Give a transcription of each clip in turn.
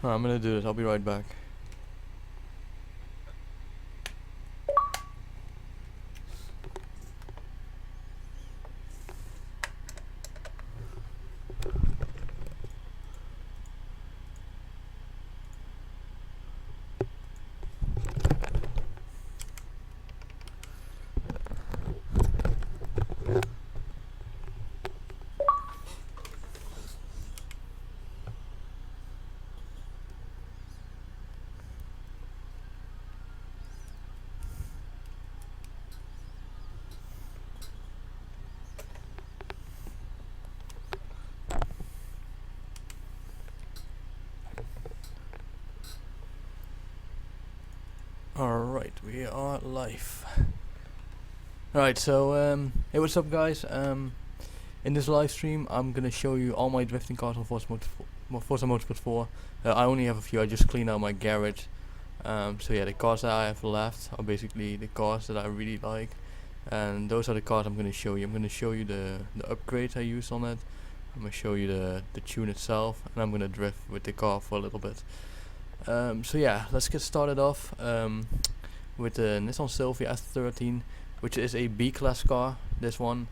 I'm gonna do this. I'll be right back. Alright, we are live. Alright, so hey, what's up guys? In this live stream I'm gonna show you all my drifting cars on Forza Motorsport 4. I only have a few, I just cleaned out my garage. So yeah, the cars that I have left are basically the cars that I really like. And those are the cars I'm gonna show you. I'm gonna show you the upgrades I use on it. I'm gonna show you the tune itself, and I'm gonna drift with the car for a little bit. So yeah, let's get started off with the Nissan Sylvia S13, which is a B-class car, this one.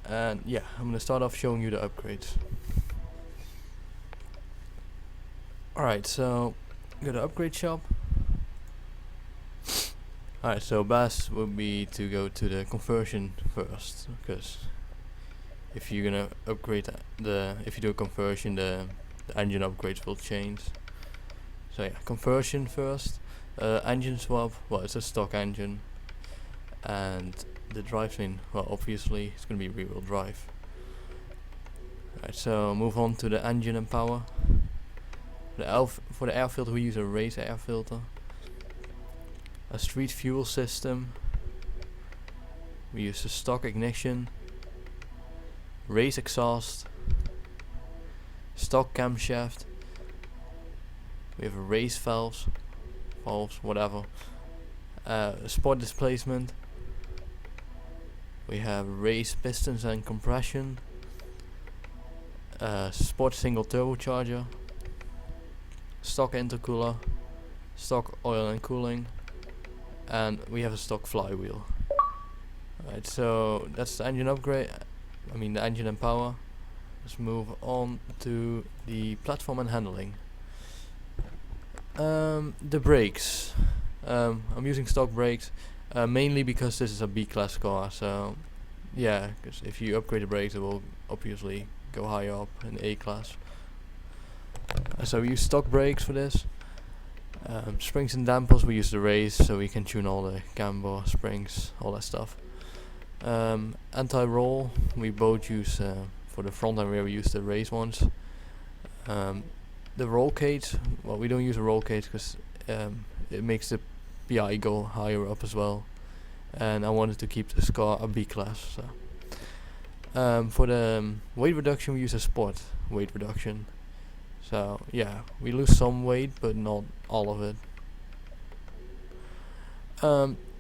And yeah, I'm gonna start off showing you the upgrades. Alright, so go to upgrade shop. Alright, so best would be to go to the conversion first, because if you're gonna upgrade if you do a conversion, the engine upgrades will change. So yeah, conversion first. Engine swap, well, it's a stock engine, and the drivetrain, well, obviously it's gonna be rear-wheel drive. Alright, so move on to the engine and power. For the air filter we use a race air filter. A street fuel system, we use a stock ignition, race exhaust, stock camshaft. We have a race valves, whatever. Sport displacement. We have race pistons and compression. Sport single turbocharger. Stock intercooler. Stock oil and cooling. And we have a stock flywheel. Alright, so that's the engine upgrade. I mean the engine and power. Let's move on to the platform and handling. The brakes. I'm using stock brakes, mainly because this is a B-class car. So yeah, because if you upgrade the brakes, it will obviously go higher up in A-class. So we use stock brakes for this. Springs and dampers, we use the race, so we can tune all the camber, springs, all that stuff. Anti-roll, we both use for the front and rear, we use the race ones. The roll cage, well, we don't use a roll cage because it makes the PI go higher up as well, and I wanted to keep this car a B class. So for the weight reduction, we use a sport weight reduction. So yeah, we lose some weight, but not all of it.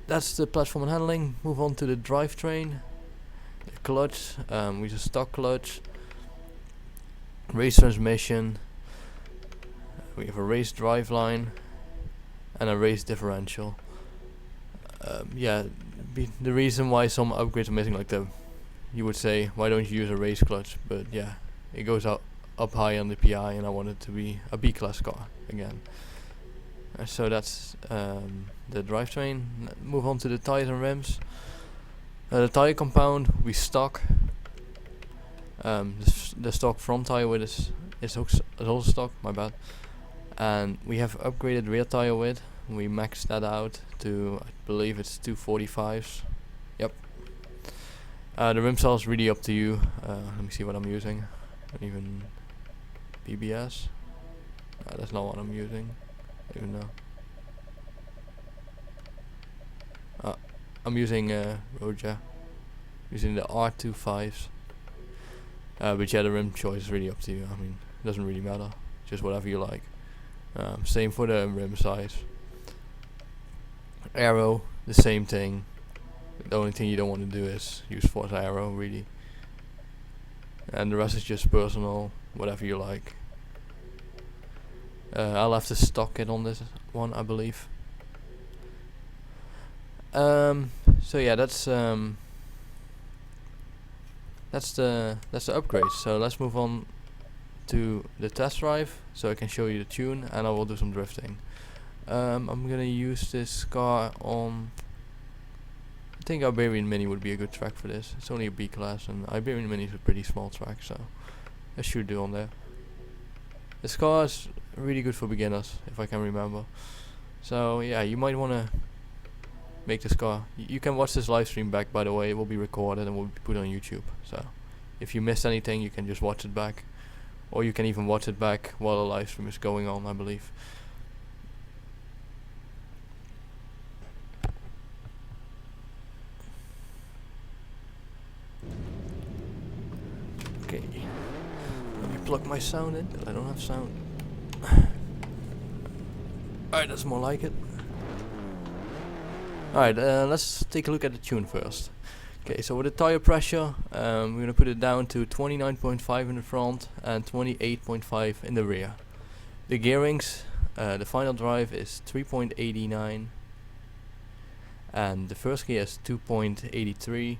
That's the platform and handling. Move on to the drivetrain. The clutch, we use a stock clutch. Race transmission. We have a race driveline and a race differential. Yeah, the reason why some upgrades are missing, like you would say, why don't you use a race clutch? But yeah, it goes up high on the PI, and I want it to be a B-class car again. So that's the drivetrain. Move on to the tires and rims. The tire compound we stock. The stock front tire width is also stock. My bad. And we have upgraded rear tire width. We maxed that out to, I believe it's 245s. Yep. The rim cell is really up to you. Let me see what I'm using. Even BBS. That's not what I'm using. Even though I'm using Roja. Using the R25s. But yeah, the rim choice is really up to you. I mean, it doesn't really matter. Just whatever you like. Same for the rim size. Aero, the same thing. The only thing you don't want to do is use Forza Aero, really. And the rest is just personal, whatever you like. I'll have to stock it on this one, I believe. So yeah, that's the upgrade. So let's move on to the test drive, so I can show you the tune, and I will do some drifting. I'm gonna use this car on. I think Iberian Mini would be a good track for this. It's only a B class, and Iberian Mini is a pretty small track, so I should do on there. This car is really good for beginners, if I can remember. So yeah, you might wanna make this car. You can watch this live stream back, by the way. It will be recorded and will be put on YouTube. So if you missed anything, you can just watch it back, or you can even watch it back while the live stream is going on, I believe. Okay, let me plug my sound in, because I don't have sound. Alright, that's more like it. Alright, let's take a look at the tune first. Okay, so with the tire pressure, we're gonna put it down to 29.5 in the front and 28.5 in the rear. The gearings, the final drive is 3.89, and the first gear is 2.83,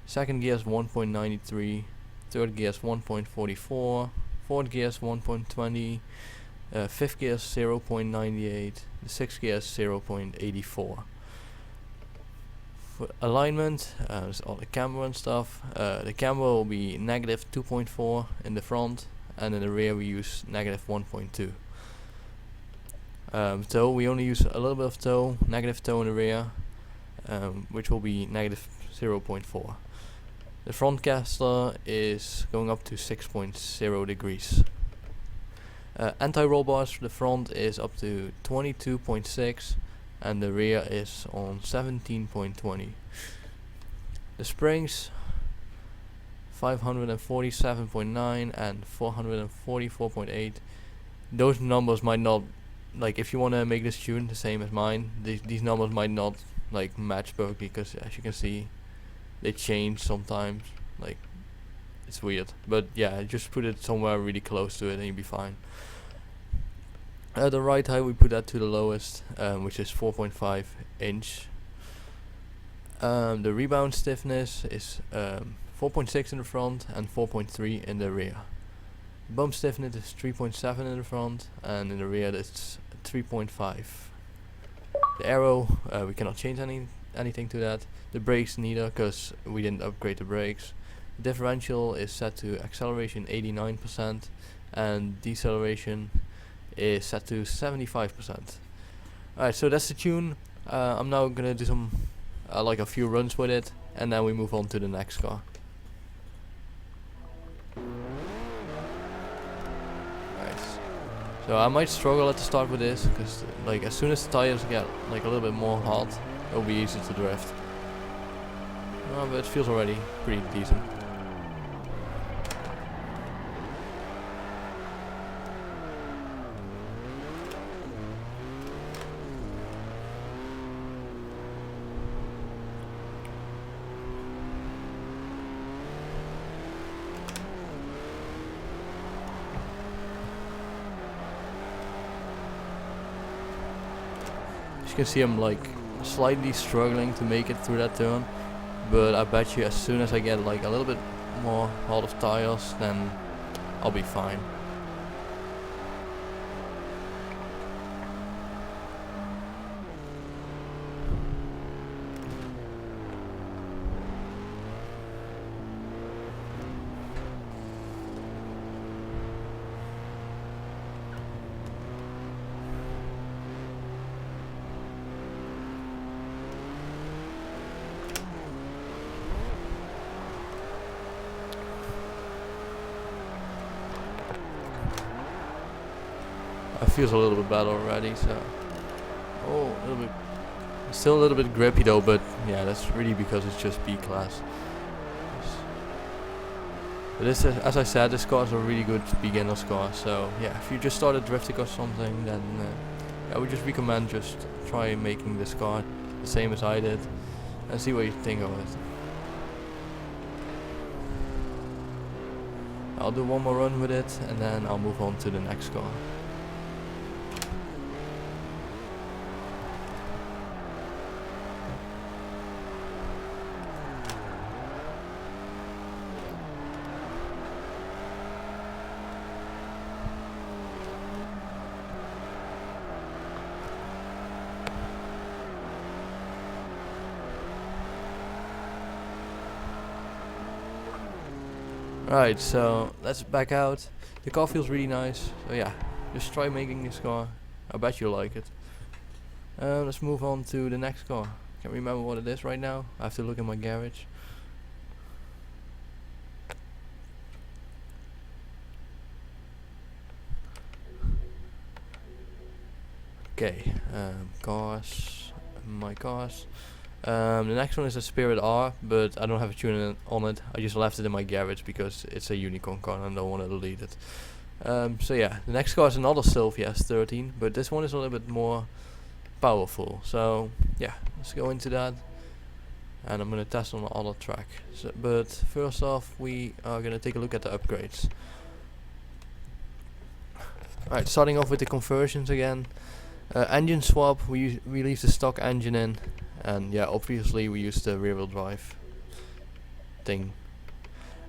second gear is 1.93, third gear is 1.44, fourth gear is 1.20, fifth gear is 0.98, the sixth gear is 0.84. For alignment, there's all the camber and stuff. The camber will be negative 2.4 in the front, and in the rear we use negative 1.2. Toe, we only use a little bit of toe, negative toe in the rear, which will be negative 0.4. The front caster is going up to 6.0 degrees. Anti-roll bars for the front is up to 22.6, and the rear is on 17.20. The springs 547.9 and 444.8. Those numbers might not, like, if you want to make this tune the same as mine, these numbers might not like match perfectly, because as you can see they change sometimes. Like, it's weird, but yeah, just put it somewhere really close to it and you'll be fine. The right height, we put that to the lowest, which is 4.5 inch. The rebound stiffness is 4.6 in the front and 4.3 in the rear. Bump stiffness is 3.7 in the front, and in the rear it's 3.5. The aero, we cannot change anything to that. The brakes neither, because we didn't upgrade the brakes. The differential is set to acceleration 89%, and deceleration is set to 75%. Alright, so that's the tune. I'm now gonna do some like a few runs with it, and then we move on to the next car. Nice. So I might struggle at the start with this, because like as soon as the tires get like a little bit more hot, it'll be easy to drift. But it feels already pretty decent. As you can see, I'm like slightly struggling to make it through that turn, but I bet you as soon as I get like a little bit more out of tires, then I'll be fine. It feels a little bit better already, so a little bit, still a little bit grippy though, but yeah, that's really because it's just B class. But this is, as I said, this car is a really good beginner's car, so yeah, if you just started drifting or something, then I would just recommend just try making this car the same as I did and see what you think of it. I'll do one more run with it, and then I'll move on to the next car. Right, so let's back out. The car feels really nice, so yeah, just try making this car. I bet you'll like it. Let's move on to the next car. Can't remember what it is right now. I have to look in my garage. Okay, cars, my cars. The next one is a Spirit R, but I don't have a tune on it. I just left it in my garage because it's a unicorn car and I don't want to delete it. So yeah, the next car is another Sylvia S13, but this one is a little bit more powerful. So yeah, let's go into that, and I'm gonna test on the other track. So, but first off, we are gonna take a look at the upgrades. Alright, starting off with the conversions again. Engine swap, we leave the stock engine in, and yeah, obviously we use the rear wheel drive thing.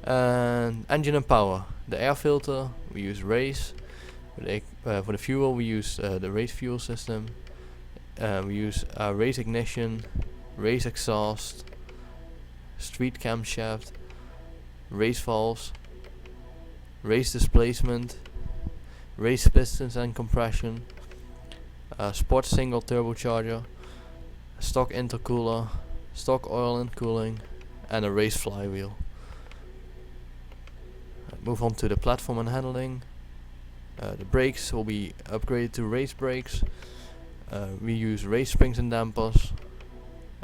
And engine and power, the air filter we use race. For the fuel we use the race fuel system. We use race ignition, race exhaust, street camshaft, race valves, race displacement, race pistons and compression, sport single turbocharger, stock intercooler, stock oil and cooling, and a race flywheel. Move on to the platform and handling. The brakes will be upgraded to race brakes. We use race springs and dampers.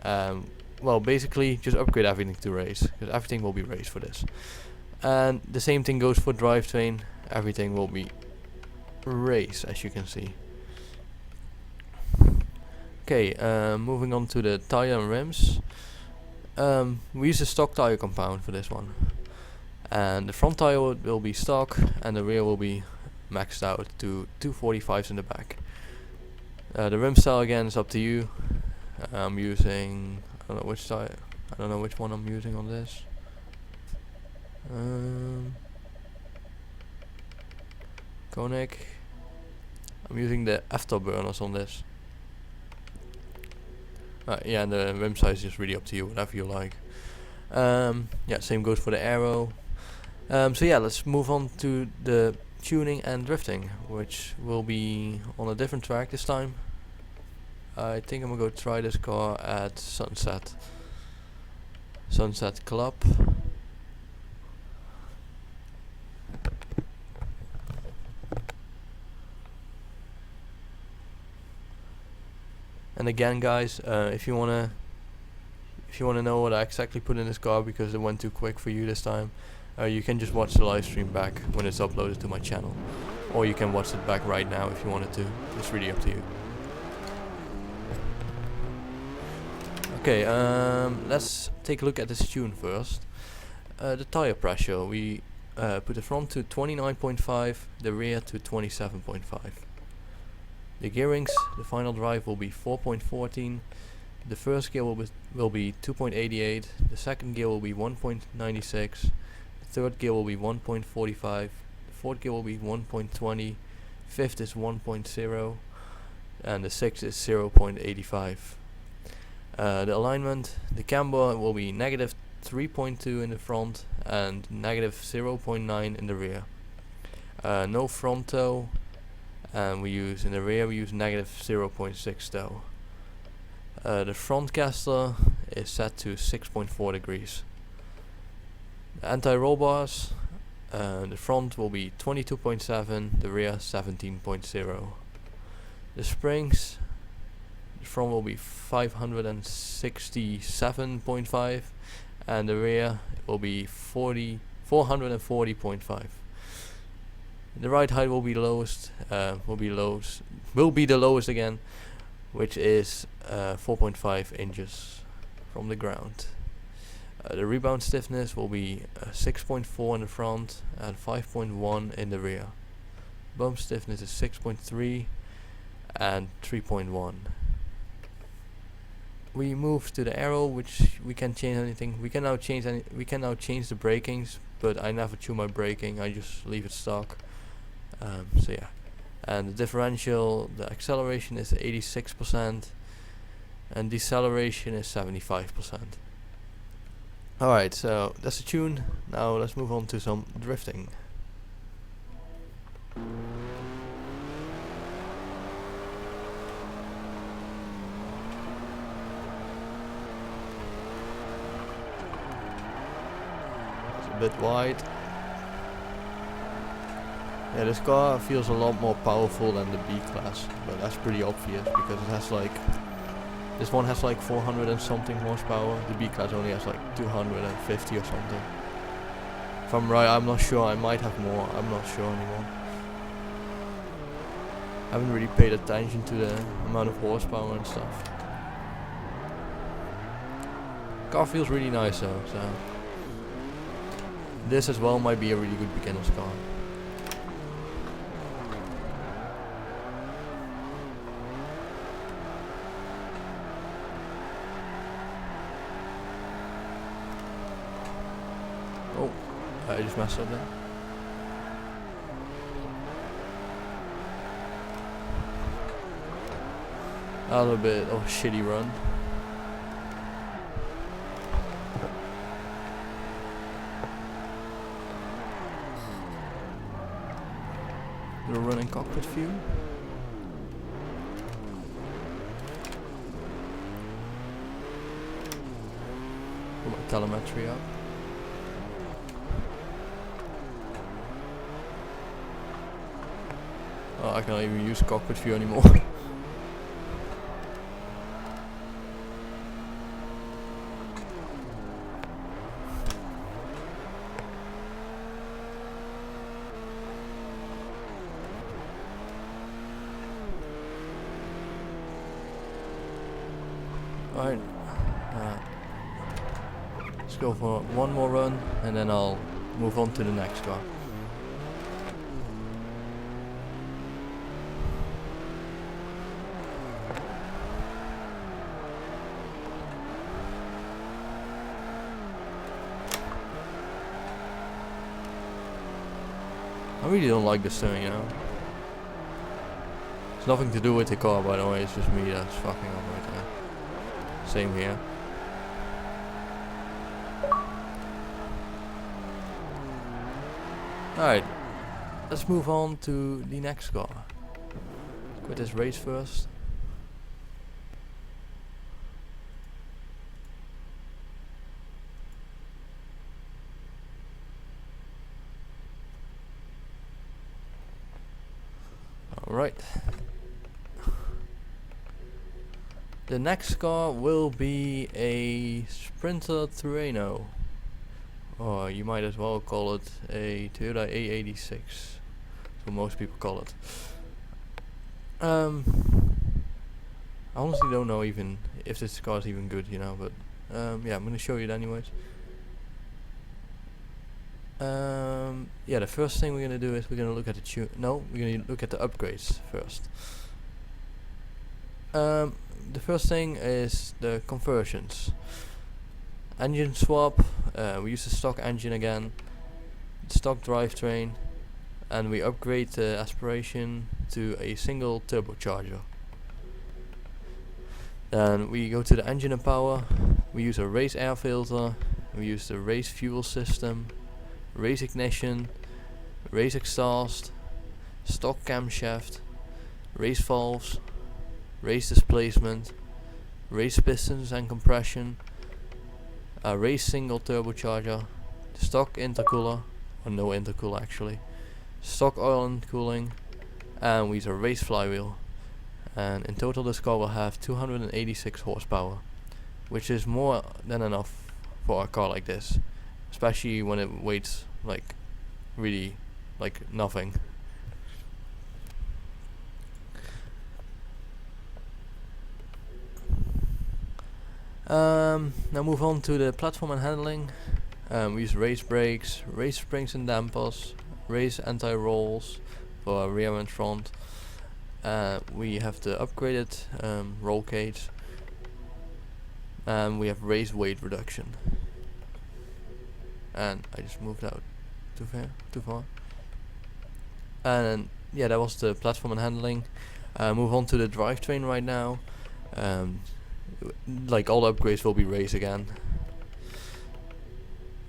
Well, basically just upgrade everything to race, because everything will be race for this. And the same thing goes for drivetrain. Everything will be race, as you can see. Okay, moving on to the tire and rims. We use a stock tire compound for this one. And the front tire will be stock, and the rear will be maxed out to 245s in the back. The rim style again is up to you. I'm using, I don't know which tire, I don't know which one I'm using on this. Koenig. I'm using the afterburners on this. Yeah, and the rim size is just really up to you, whatever you like. Yeah, same goes for the aero. So yeah, let's move on to the tuning and drifting, which will be on a different track this time. I think I'm gonna go try this car at Sunset Club. And again, guys, if you wanna know what I exactly put in this car because it went too quick for you this time, you can just watch the live stream back when it's uploaded to my channel, or you can watch it back right now if you wanted to. It's really up to you. Okay, let's take a look at this tune first. The tire pressure, we put the front to 29.5, the rear to 27.5. The gearings, the final drive will be 4.14. The first gear will be 2.88. The second gear will be 1.96. The third gear will be 1.45. The fourth gear will be 1.20. Fifth is 1.0, and the sixth is 0.85. The alignment, the camber will be negative 3.2 in the front and negative 0.9 in the rear. No front toe, and we use in the rear we use negative 0.6 toe. The front caster is set to 6.4 degrees. The anti-roll bars, the front will be 22.7, the rear 17.0. The springs, the front will be 567.5, and the rear will be 440.5. The ride height will be lowest, will be the lowest again, which is 4.5 inches from the ground. The rebound stiffness will be 6.4 in the front and 5.1 in the rear. Bump stiffness is 6.3 and 3.1. We move to the aero, which we can change anything. We can now change the brakings, but I never tune my braking. I just leave it stock. So yeah. And the differential, the acceleration is 86%, and deceleration is 75%. Alright, so that's the tune. Now let's move on to some drifting. It's a bit wide. Yeah, this car feels a lot more powerful than the B class, but that's pretty obvious because it has like, this one has like 400 and something horsepower, the B class only has like 250 or something. If I'm right, I'm not sure, I might have more, I'm not sure anymore. I haven't really paid attention to the amount of horsepower and stuff. Car feels really nice though, so this as well might be a really good beginner's car. Oh, I just messed up there. A little bit of a shitty run. The running cockpit view. Put my telemetry up. Oh, I can't even use cockpit view anymore. Alright, let's go for one more run and then I'll move on to the next car. I really don't like this thing, you know. It's nothing to do with the car, by the way, it's just me that's fucking up right there. Same here. Alright, let's move on to the next car. Quit this race first. Alright. The next car will be a Sprinter Terreno, or you might as well call it a Toyota A86. That's what most people call it. I honestly don't know even if this car is even good, you know, but yeah, I'm gonna show you it anyways. Yeah, the first thing we're gonna do is we're gonna look at the we're gonna look at the upgrades first. The first thing is the conversions. Engine swap, we use the stock engine again, stock drivetrain, and we upgrade the aspiration to a single turbocharger. Then we go to the engine and power, we use a race air filter, we use the race fuel system, race ignition, race exhaust, stock camshaft, race valves, race displacement, race pistons and compression, a race single turbocharger, stock intercooler, or no intercooler actually, stock oil and cooling, and we use a race flywheel. And in total this car will have 286 horsepower, which is more than enough for a car like this, especially when it weighs like really like nothing. Now move on to the platform and handling. We use race brakes, race springs and dampers, race anti-rolls for rear and front. We have the upgraded roll cage, and we have race weight reduction. And I just moved out too far. And yeah, that was the platform and handling. Move on to the drivetrain right now. Like all upgrades will be race again.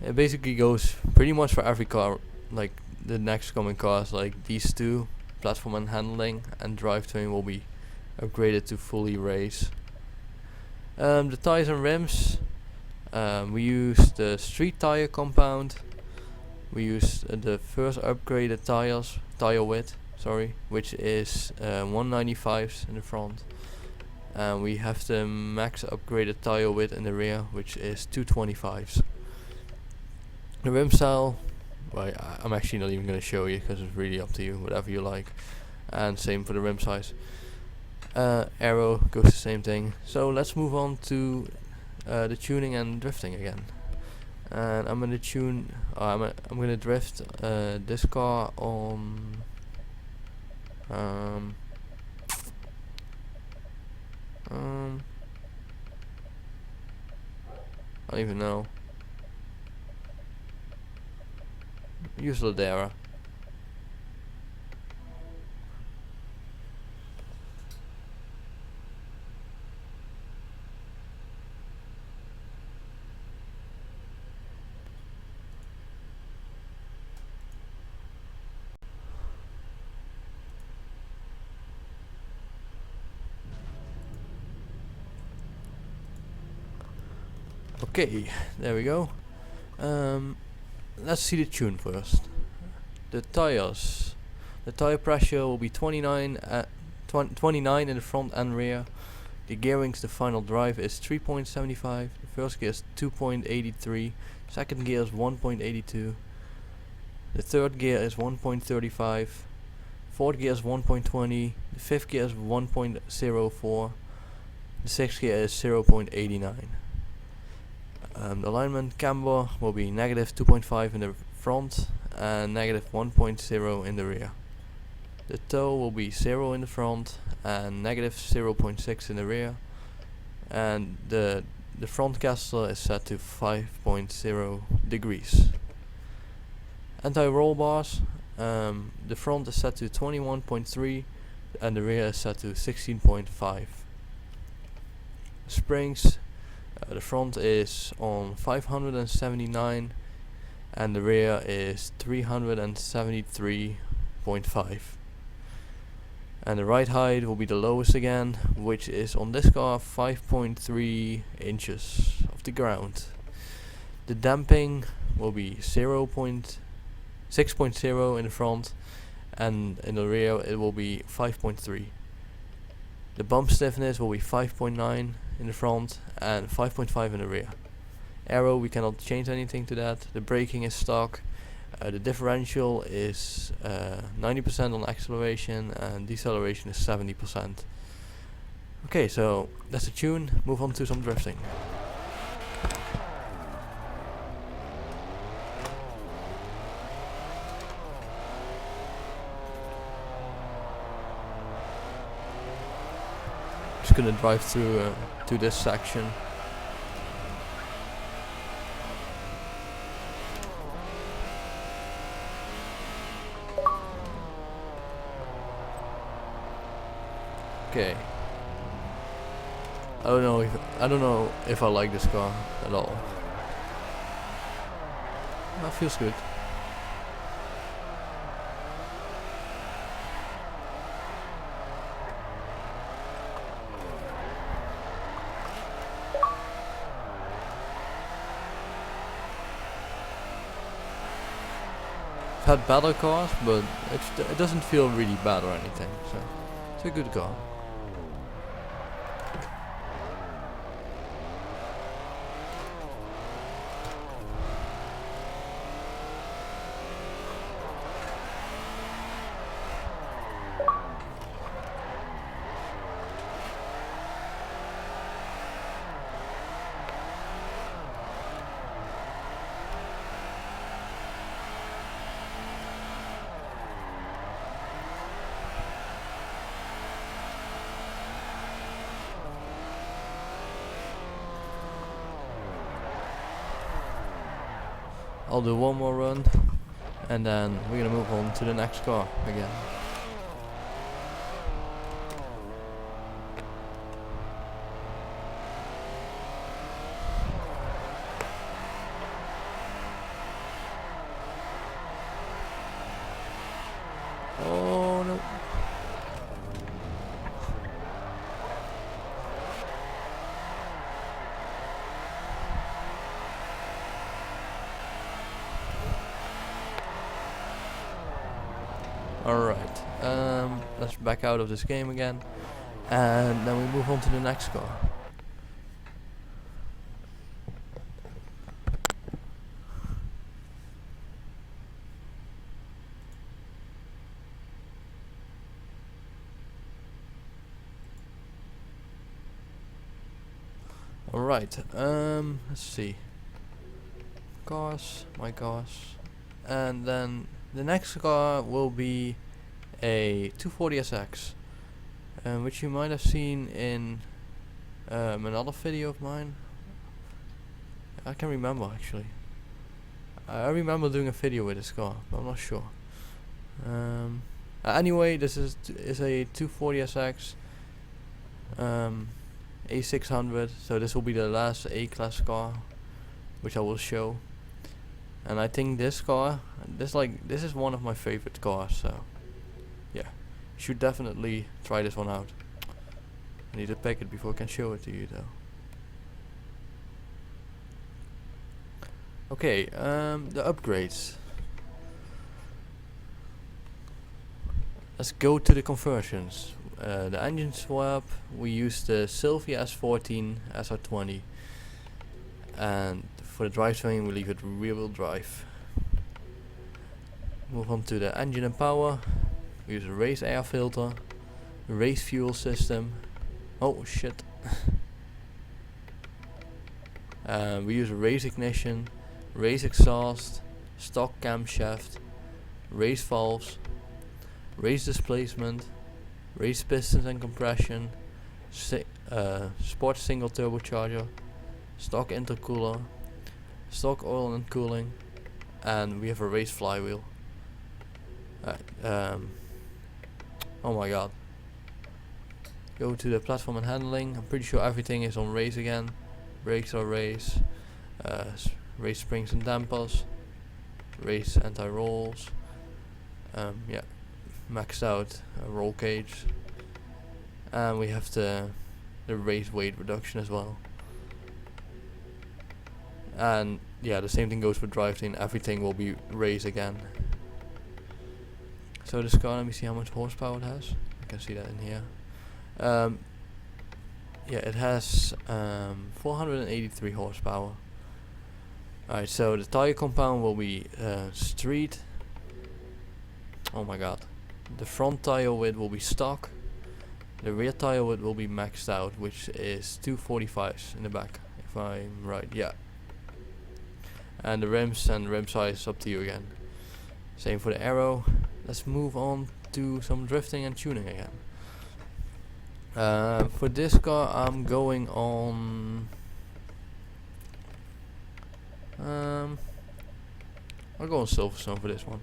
It basically goes pretty much for every car, like the next coming cars, like these two, platform and handling and drivetrain will be upgraded to fully race. The tires and rims, we use the street tire compound. We use the first upgraded tire width, which is 195s in the front. And we have the max upgraded tire width in the rear, which is 225s. The rim style, well, I'm actually not even going to show you because it's really up to you, whatever you like. And same for the rim size. Aero goes the same thing. So let's move on to the tuning and drifting again. And I'm gonna tune. I'm gonna drift this car on. I don't even know. Use Ladera. Okay, there we go. Let's see the tune first. The tires. The tire pressure will be 29 in the front and rear. The gearings, the final drive is 3.75. The first gear is 2.83. Second gear is 1.82. The third gear is 1.35. Fourth gear is 1.20. The fifth gear is 1.04. The sixth gear is 0.89. The alignment camber will be negative 2.5 in the front and negative 1.0 in the rear. The toe will be 0 in the front and negative 0.6 in the rear. And the front caster is set to 5.0 degrees. Anti-roll bars, the front is set to 21.3 and the rear is set to 16.5. Springs, the front is on 579 and the rear is 373.5. And the ride height will be the lowest again, which is on this car 5.3 inches off the ground. The damping will be 6.0 in the front and in the rear it will be 5.3. The bump stiffness will be 5.9 in the front and 5.5 in the rear. Aero, we cannot change anything to that. The braking is stock. The differential is 90% on acceleration and deceleration is 70%. Okay, so that's the tune. Move on to some drifting. Just gonna drive through to this section. Okay. I don't know if I like this car at all. That feels good. I've had better cars, but it doesn't feel really bad or anything, so it's a good car. I'll do one more run and then we're gonna move on to the next car again. Alright, let's back out of this game again, and then we move on to the next car. Alright, let's see. Cars, my cars. And then the next car will be a 240SX, which you might have seen in another video of mine. I can't remember actually. I remember doing a video with this car, but I'm not sure. Anyway, this is a 240SX A600, so this will be the last A-class car which I will show. And I think this car, this is one of my favorite cars, so yeah, you should definitely try this one out. I need to pack it before I can show it to you though. Okay, the upgrades. Let's go to the conversions. The engine swap, we use the Sylvia S14 SR20, and for the drivetrain we leave it rear wheel drive. Move on to the engine and power. We use a race air filter, race fuel system. Oh shit. We use a race ignition, race exhaust, stock camshaft, race valves, race displacement, race pistons and compression, sport single turbocharger, stock intercooler, stock oil and cooling, and we have a race flywheel. Oh my god. Go to the platform and handling. I'm pretty sure everything is on race again. Brakes are race, race springs and dampers, race anti-rolls, yeah, maxed out roll cage, and we have the race weight reduction as well. And yeah, the same thing goes for drivetrain. Everything will be race again. So this car, let me see how much horsepower it has. I can see that in here. Yeah, it has 483 horsepower. Alright, so the tire compound will be street. Oh my god. The front tire width will be stock. The rear tire width will be maxed out, which is 245s in the back, if I'm right. Yeah. And the rims and rim size is up to you again. Same for the aero. Let's move on to some drifting and tuning again. For this car I'm going on I'll go on Silverstone for this one.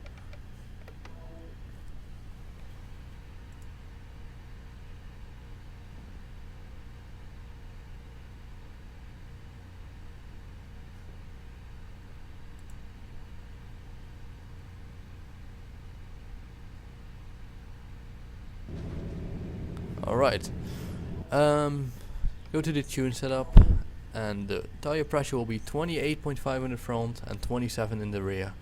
Alright, go to the tune setup, and the tire pressure will be 28.5 in the front and 27 in the rear.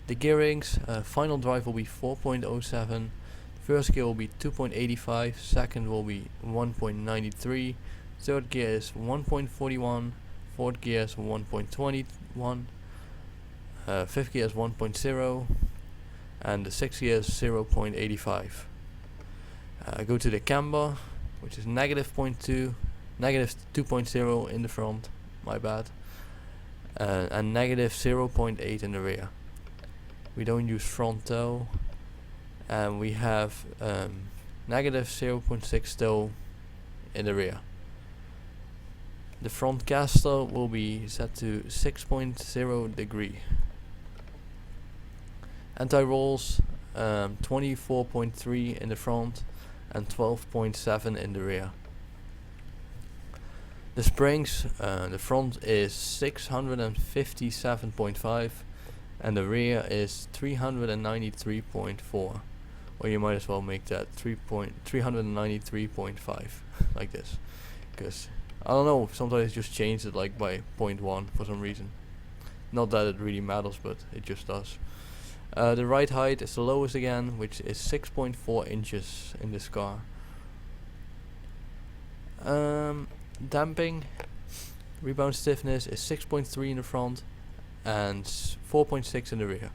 The gearings, final drive will be 4.07, first gear will be 2.85, second will be 1.93, third gear is 1.41, fourth gear is 1.21, fifth gear is 1.0, and the sixth gear is 0.85. Go to the camber, which is negative 0.2, negative 2.0 in the front, my bad, and negative 0.8 in the rear. We don't use front toe, and we have negative 0.6 toe in the rear. The front caster will be set to 6.0 degree. Anti-rolls 24.3 in the front and 12.7 in the rear. The springs, the front is 657.5 and the rear is 393.4, or you might as well make that 393.5 like this, because I don't know, sometimes just change it like by 0.1 for some reason. Not that it really matters, but it just does. The ride height is the lowest again, which is 6.4 inches in this car. Damping, rebound stiffness is 6.3 in the front and 4.6 in the rear.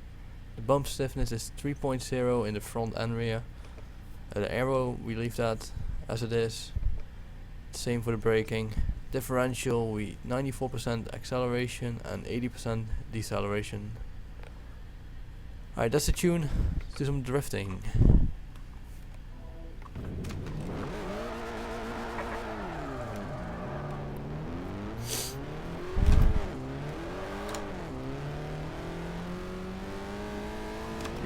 The bump stiffness is 3.0 in the front and rear. The aero, we leave that as it is. Same for the braking. Differential, we 94% acceleration and 80% deceleration. Alright, that's the tune. Let's do some drifting.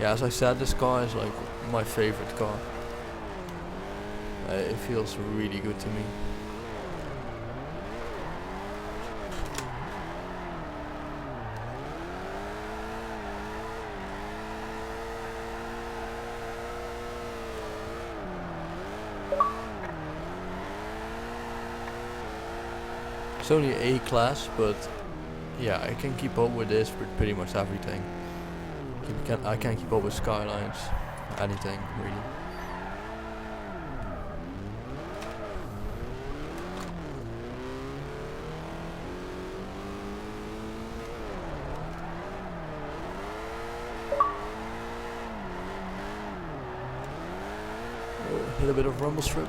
Yeah, as I said, this car is like my favorite car. It feels really good to me. It's only A-class, but yeah, I can keep up with this with pretty much everything. I can keep up with Skylines, anything really. Hit a bit of rumble strip.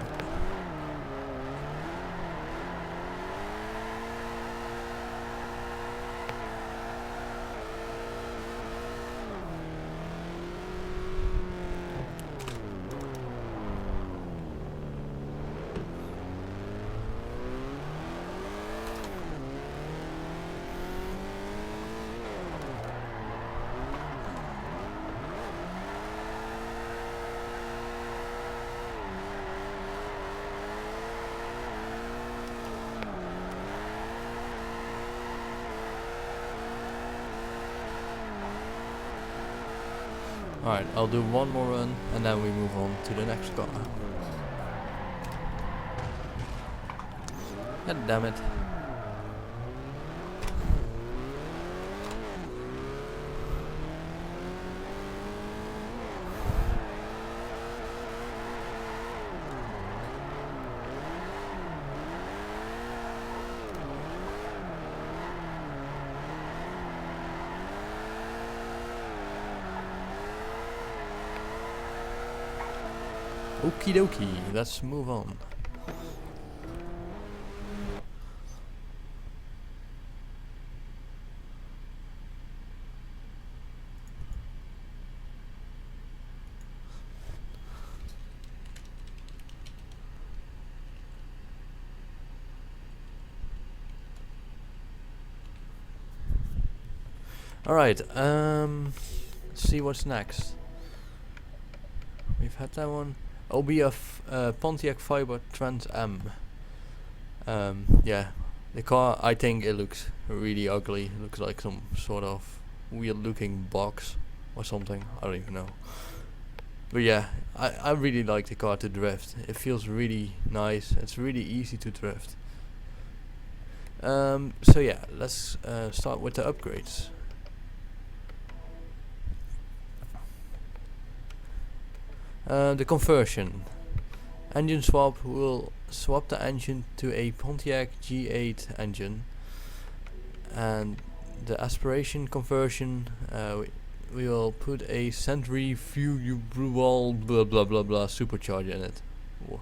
Alright, I'll do one more run and then we move on to the next car. God damn it. Okie dokie, let's move on. Alright, let's see what's next. We've had that one. It'll be a Pontiac Fiber Trans M. Yeah, the car, I think it looks really ugly. It looks like some sort of weird looking box or something. I don't even know. But yeah, I really like the car to drift. It feels really nice. It's really easy to drift. So yeah, let's start with the upgrades. The conversion. Engine swap will swap the engine to a Pontiac G8 engine, and the aspiration conversion, we will put a centrifugal blah blah blah blah supercharger in it.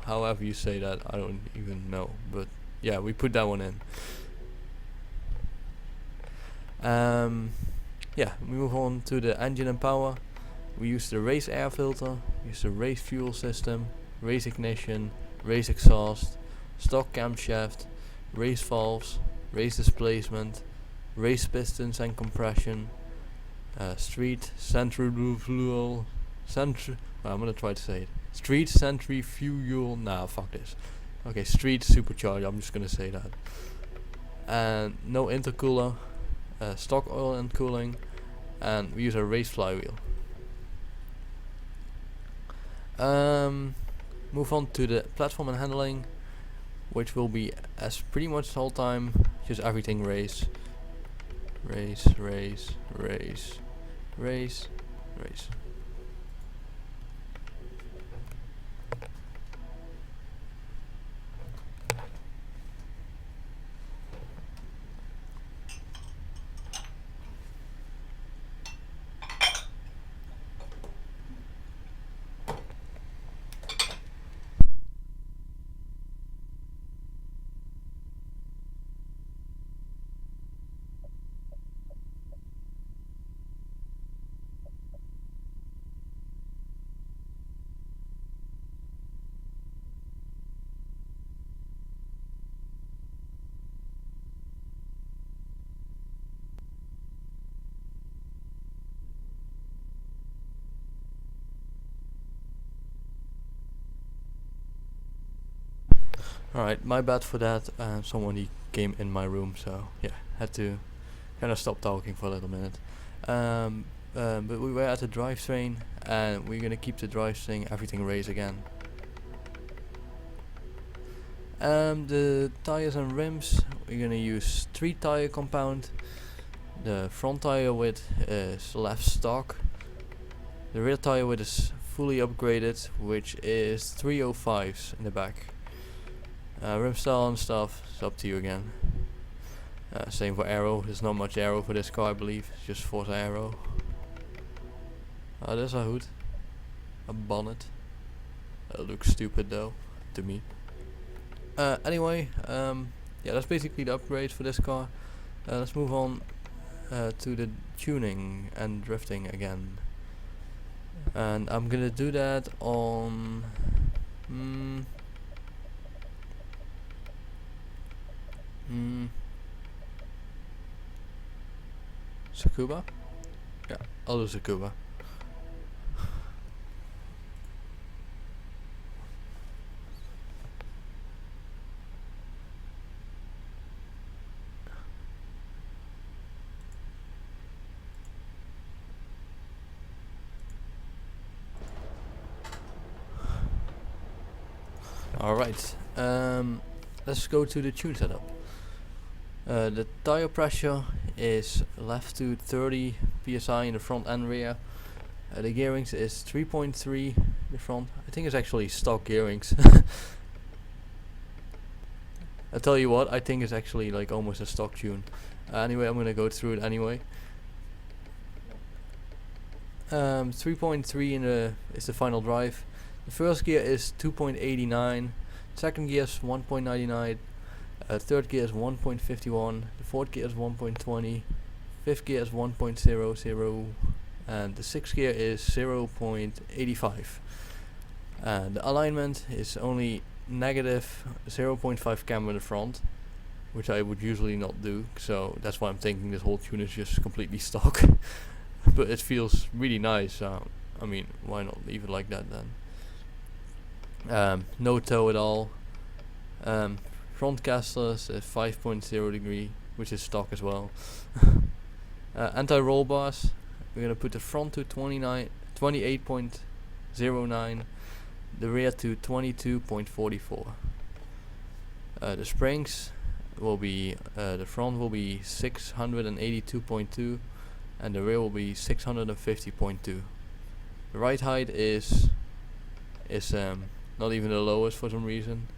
However you say that, I don't even know, but yeah, we put that one in. Yeah, we move on to the engine and power. We use the race air filter, use the race fuel system, race ignition, race exhaust, stock camshaft, race valves, race displacement, race pistons and compression, street centrifugal, I'm gonna try to say it. Street centrifugal, nah fuck this. Okay, street supercharger, I'm just gonna say that. And no intercooler, stock oil and cooling, and we use a race flywheel. Move on to the platform and handling, which will be as pretty much the whole time, just everything race, race, race, race, race, race. Alright, my bad for that. Somebody came in my room, so yeah, had to kind of stop talking for a little minute. But we were at the drivetrain, and we're gonna keep the drivetrain everything race again. The tires and rims, we're gonna use 3 tire compound. The front tire width is left stock. The rear tire width is fully upgraded, which is 305s in the back. Rim style and stuff, it's up to you again. Same for aero, there's not much aero for this car I believe, it's just Forza aero. There's a hood, a bonnet. It looks stupid though, to me. Anyway, yeah, that's basically the upgrade for this car. Let's move on to the tuning and drifting again. And I'm gonna do that on... Tsukuba? Yeah, I'll do Tsukuba. Alright, let's go to the tune setup. The tire pressure is left to 30 psi in the front and rear. The gearings is 3.3 in the front. I think it's actually stock gearings. I tell you what, I think it's actually like almost a stock tune. Anyway, I'm gonna go through it anyway. 3.3 in the is the final drive. The first gear is 2.89. Second gear is 1.99. Third gear is 1.51, the fourth gear is 1.20, fifth gear is 1.00, and the sixth gear is 0.85. And the alignment is only negative 0.5 cam in the front, which I would usually not do, so that's why I'm thinking this whole tune is just completely stock. But it feels really nice, I mean, why not leave it like that then? No toe at all. Front casters is 5.0 degree, which is stock as well. Anti-roll bars, we're gonna put the front to 28.09, the rear to 22.44. The springs will be, the front will be 682.2, and the rear will be 650.2. The ride height is not even the lowest for some reason.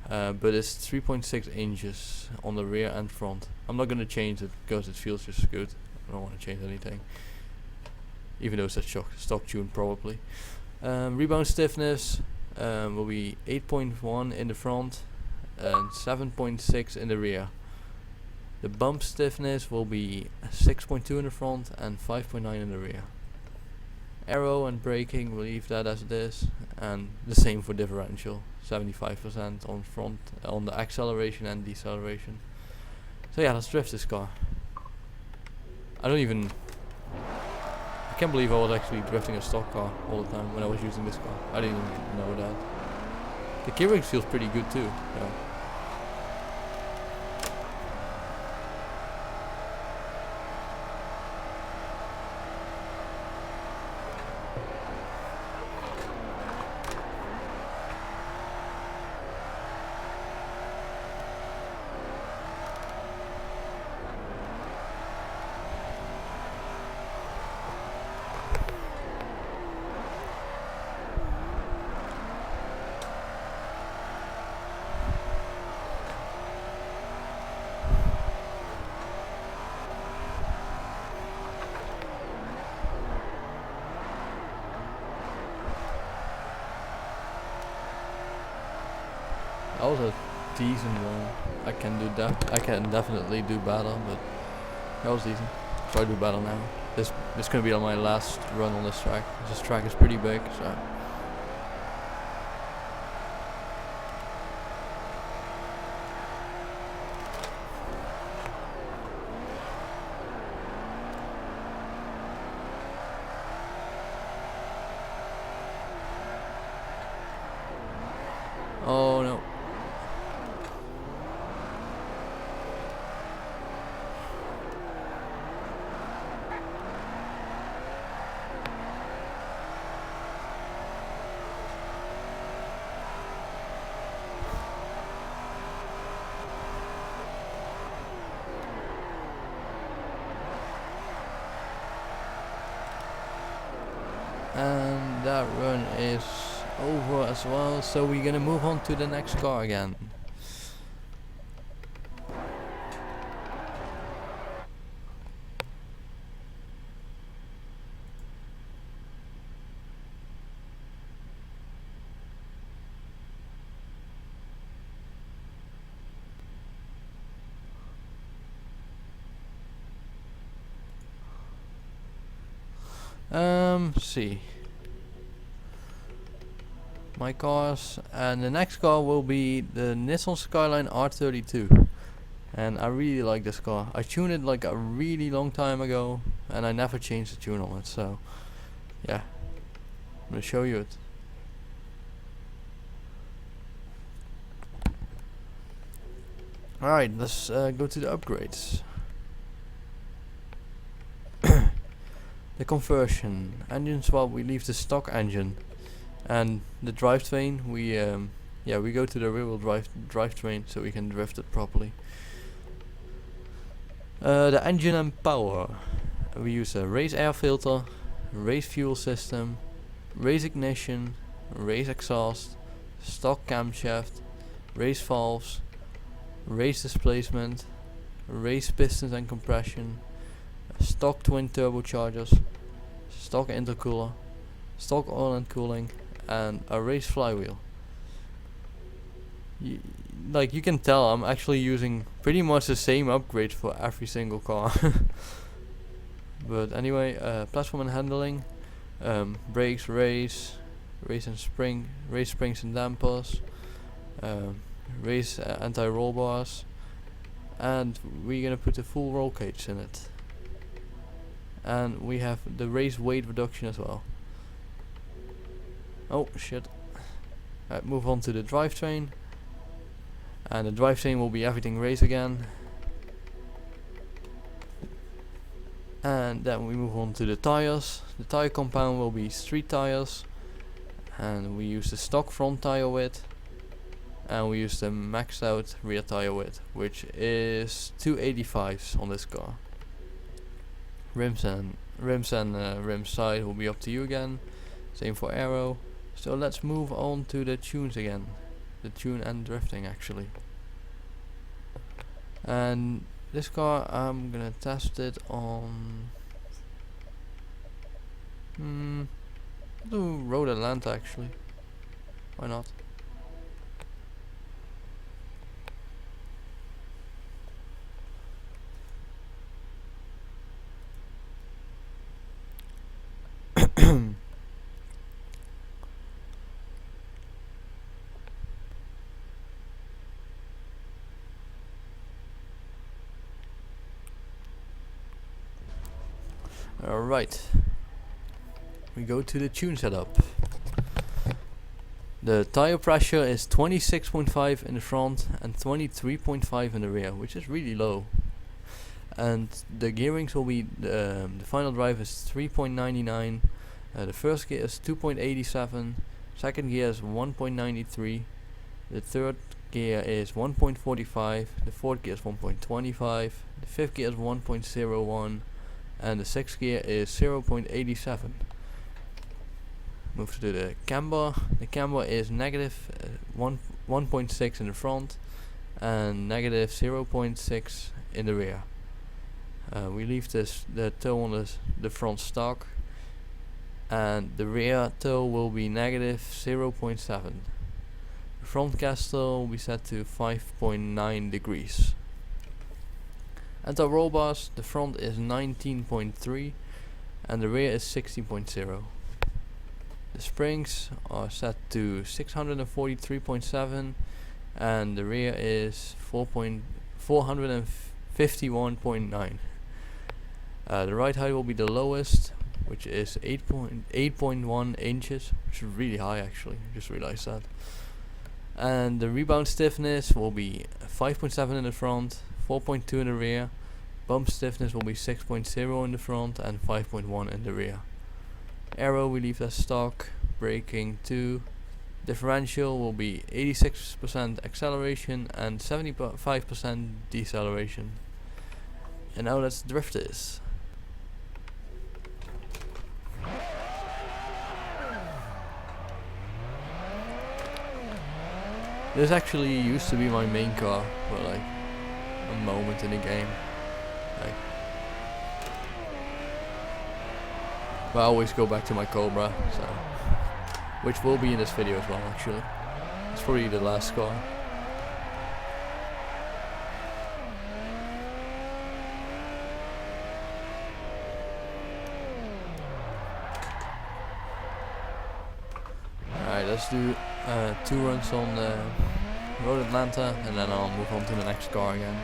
But it's 3.6 inches on the rear and front. I'm not gonna change it because it feels just good. I don't want to change anything, even though it's a stock tune probably. Rebound stiffness will be 8.1 in the front and 7.6 in the rear. The bump stiffness will be 6.2 in the front and 5.9 in the rear. Aero and braking, we'll leave that as it is, and the same for differential. 75% on front on the acceleration and deceleration. So yeah, let's drift this car. I can't believe I was actually drifting a stock car all the time when I was using this car. I didn't even know that. The gearing feels pretty good too. Yeah. That was a decent one. I can do that. I can definitely do better, but that was decent. Try to do better now. This gonna be on my last run on this track. This track is pretty big, so. Oh no. And that run is over as well, so we're gonna move on to the next car again. See my cars, and the next car will be the Nissan Skyline R32, and I really like this car. I tuned it like a really long time ago, and I never changed the tune on it, so yeah, I'm gonna show you it. Alright, let's go to the upgrades. The conversion engine swap, we leave the stock engine, and the drivetrain we go to the rear-wheel drivetrain so we can drift it properly. The engine and power, we use a race air filter, race fuel system, race ignition, race exhaust, stock camshaft, race valves, race displacement, race pistons and compression, stock twin turbochargers, stock intercooler, stock oil and cooling, and a race flywheel. Like you can tell, I'm actually using pretty much the same upgrades for every single car. But anyway, platform and handling, brakes, race and race springs and dampers, race anti-roll bars, and we're gonna put a full roll cage in it. And we have the race weight reduction as well. Oh shit. Alright, move on to the drivetrain. And the drivetrain will be everything race again. And then we move on to the tires. The tire compound will be street tires. And we use the stock front tire width. And we use the maxed out rear tire width, which is 285s on this car. Rims and rim side will be up to you again. Same for aero. So let's move on to the tunes again. The tune and drifting actually. And this car I'm gonna test it on do Road Atlanta actually. Why not? Alright, we go to the tune setup. The tire pressure is 26.5 in the front and 23.5 in the rear, which is really low. And the gearings will be, the final drive is 3.99, the first gear is 2.87, second gear is 1.93, the third gear is 1.45, the fourth gear is 1.25, the fifth gear is 1.01, and the sixth gear is 0.87. Move to the camber. The camber is negative 1.6 in the front and negative 0.6 in the rear. We leave the toe on the front stock, and the rear toe will be negative 0.7. The front castle we set to 5.9 degrees. At the roll bars, the front is 19.3 and the rear is 16.0. The springs are set to 643.7 and the rear is 451.9. The ride height will be the lowest, which is 8.1 inches, which is really high actually, just realized that. And the rebound stiffness will be 5.7 in the front, 4.2 in the rear. Bump stiffness will be 6.0 in the front and 5.1 in the rear. Aero we leave as stock, braking 2. Differential will be 86% acceleration and 75% deceleration. And now let's drift this. This actually used to be my main car for like a moment in the game. But I always go back to my Cobra, so which will be in this video as well actually. It's probably the last car. Alright, let's do 2 runs on Road Atlanta and then I'll move on to the next car again.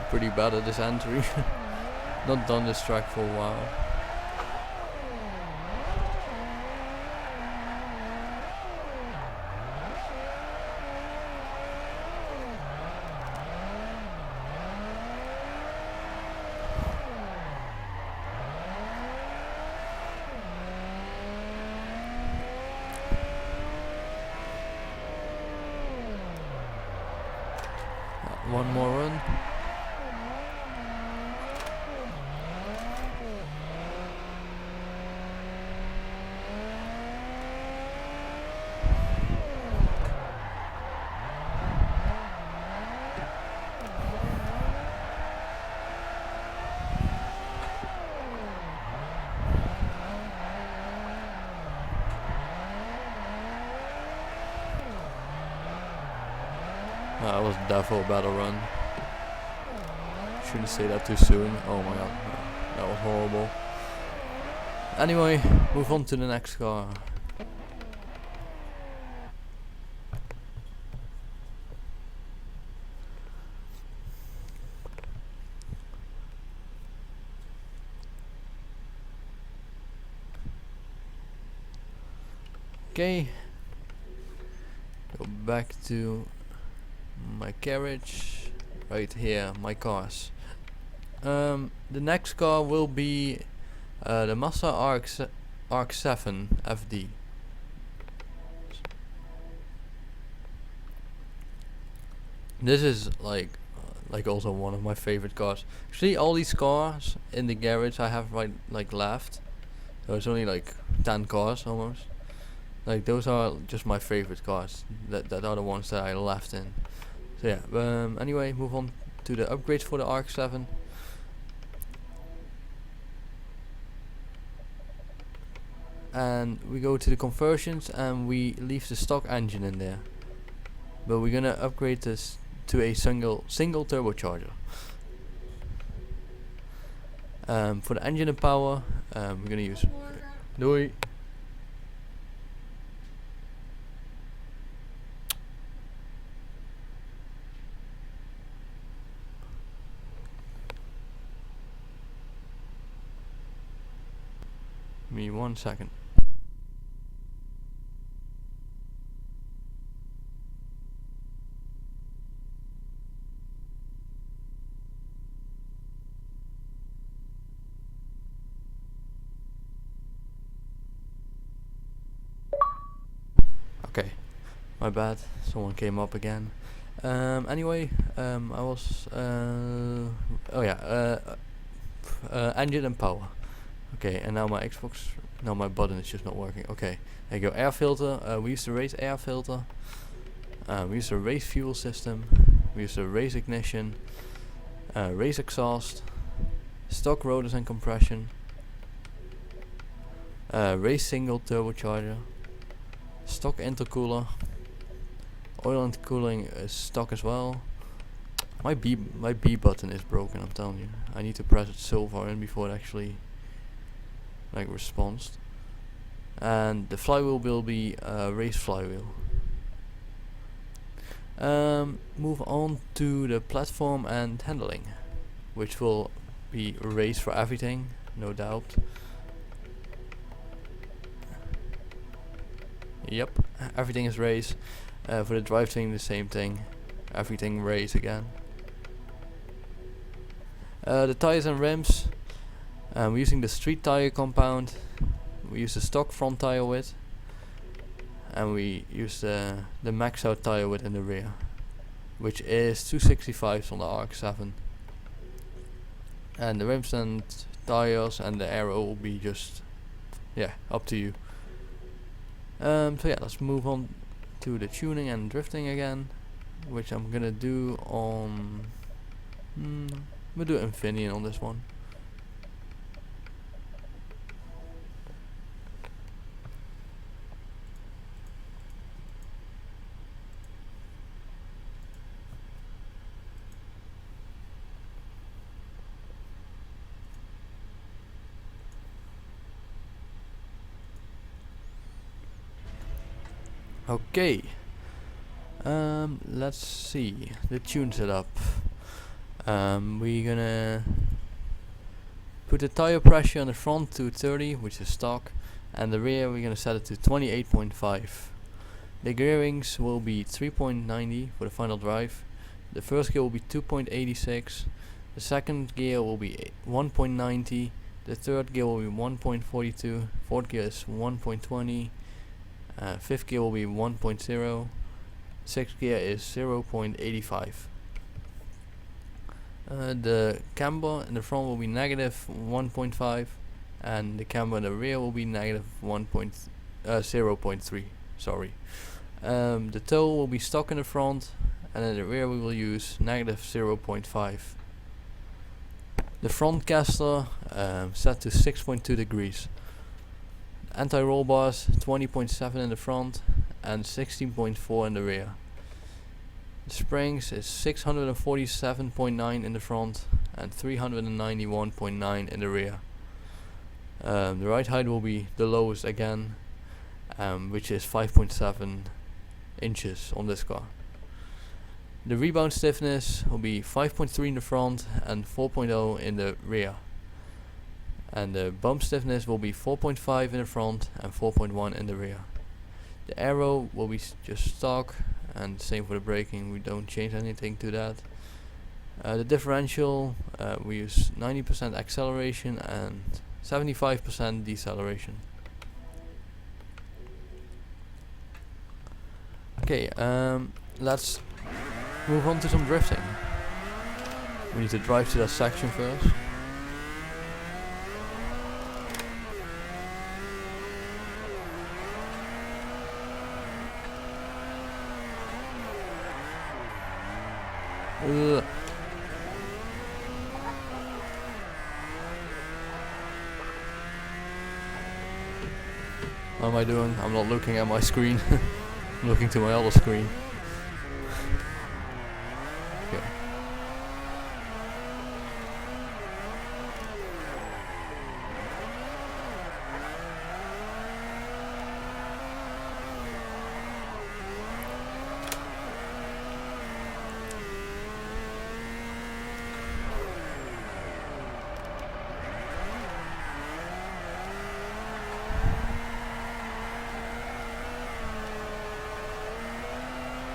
Pretty bad at this entry. Not done this track for a while. One more run. That was definitely a battle run. Shouldn't say that too soon. Oh my god, that was horrible. Anyway, move on to the next car. Okay, go back to my carriage, right here, my cars. The next car will be the Mazda RX-7 FD. This is like also one of my favorite cars. Actually, all these cars in the garage I have left. So it's only like 10 cars almost. Like those are just my favorite cars. That are the ones that I left in. So yeah. Anyway, move on to the upgrades for the RX-7. And we go to the conversions and we leave the stock engine in there. But we're gonna upgrade this to a single turbocharger. For the engine and power, we're gonna use. Doei. Give me 1 second. Okay, my bad. Someone came up again. Anyway, I was. Engine and power. Okay, and now my Xbox. Now my button is just not working. Okay, there you go. Air filter. We used to raise air filter. We used to raise fuel system. We used to raise ignition. Raise exhaust. Stock rotors and compression. race single turbocharger, stock intercooler, oil and cooling is stock as well. My B button is broken, I'm telling you. I need to press it so far in before it actually like responds. And the flywheel will be a race flywheel. Move on to the platform and handling, which will be race for everything, no doubt. Yep, everything is race. For the drivetrain, the same thing. Everything race again. The tires and rims. We're using the street tire compound. We use the stock front tire width, and we use the max out tire width in the rear, which is 265s on the RX-7. And the rims and tires and the aero will be just, yeah, up to you. So yeah, let's move on to the tuning and drifting again, which I'm gonna do on. We'll do Infineon on this one. Okay, let's see the tune setup. We're gonna put the tire pressure on the front to 30, which is stock, and the rear we're gonna set it to 28.5. The gearings will be 3.90 for the final drive. The first gear will be 2.86. The second gear will be 1.90. The third gear will be 1.42. Fourth gear is 1.20. Fifth gear will be 1.0. Sixth gear is 0.85. The camber in the front will be negative 1.5, and the camber in the rear will be negative 0.3. Sorry. The toe will be stock in the front, and in the rear we will use negative 0.5. The front caster set to 6.2 degrees. Anti-roll bars 20.7 in the front and 16.4 in the rear. The springs is 647.9 in the front and 391.9 in the rear. The ride height will be the lowest again, which is 5.7 inches on this car. The rebound stiffness will be 5.3 in the front and 4.0 in the rear. And the bump stiffness will be 4.5 in the front and 4.1 in the rear. The aero will be just stock, and same for the braking, we don't change anything to that. The differential, we use 90% acceleration and 75% deceleration. Okay, let's move on to some drifting. We need to drive to that section first. What am I doing? I'm not looking at my screen. I'm looking to my other screen. Okay.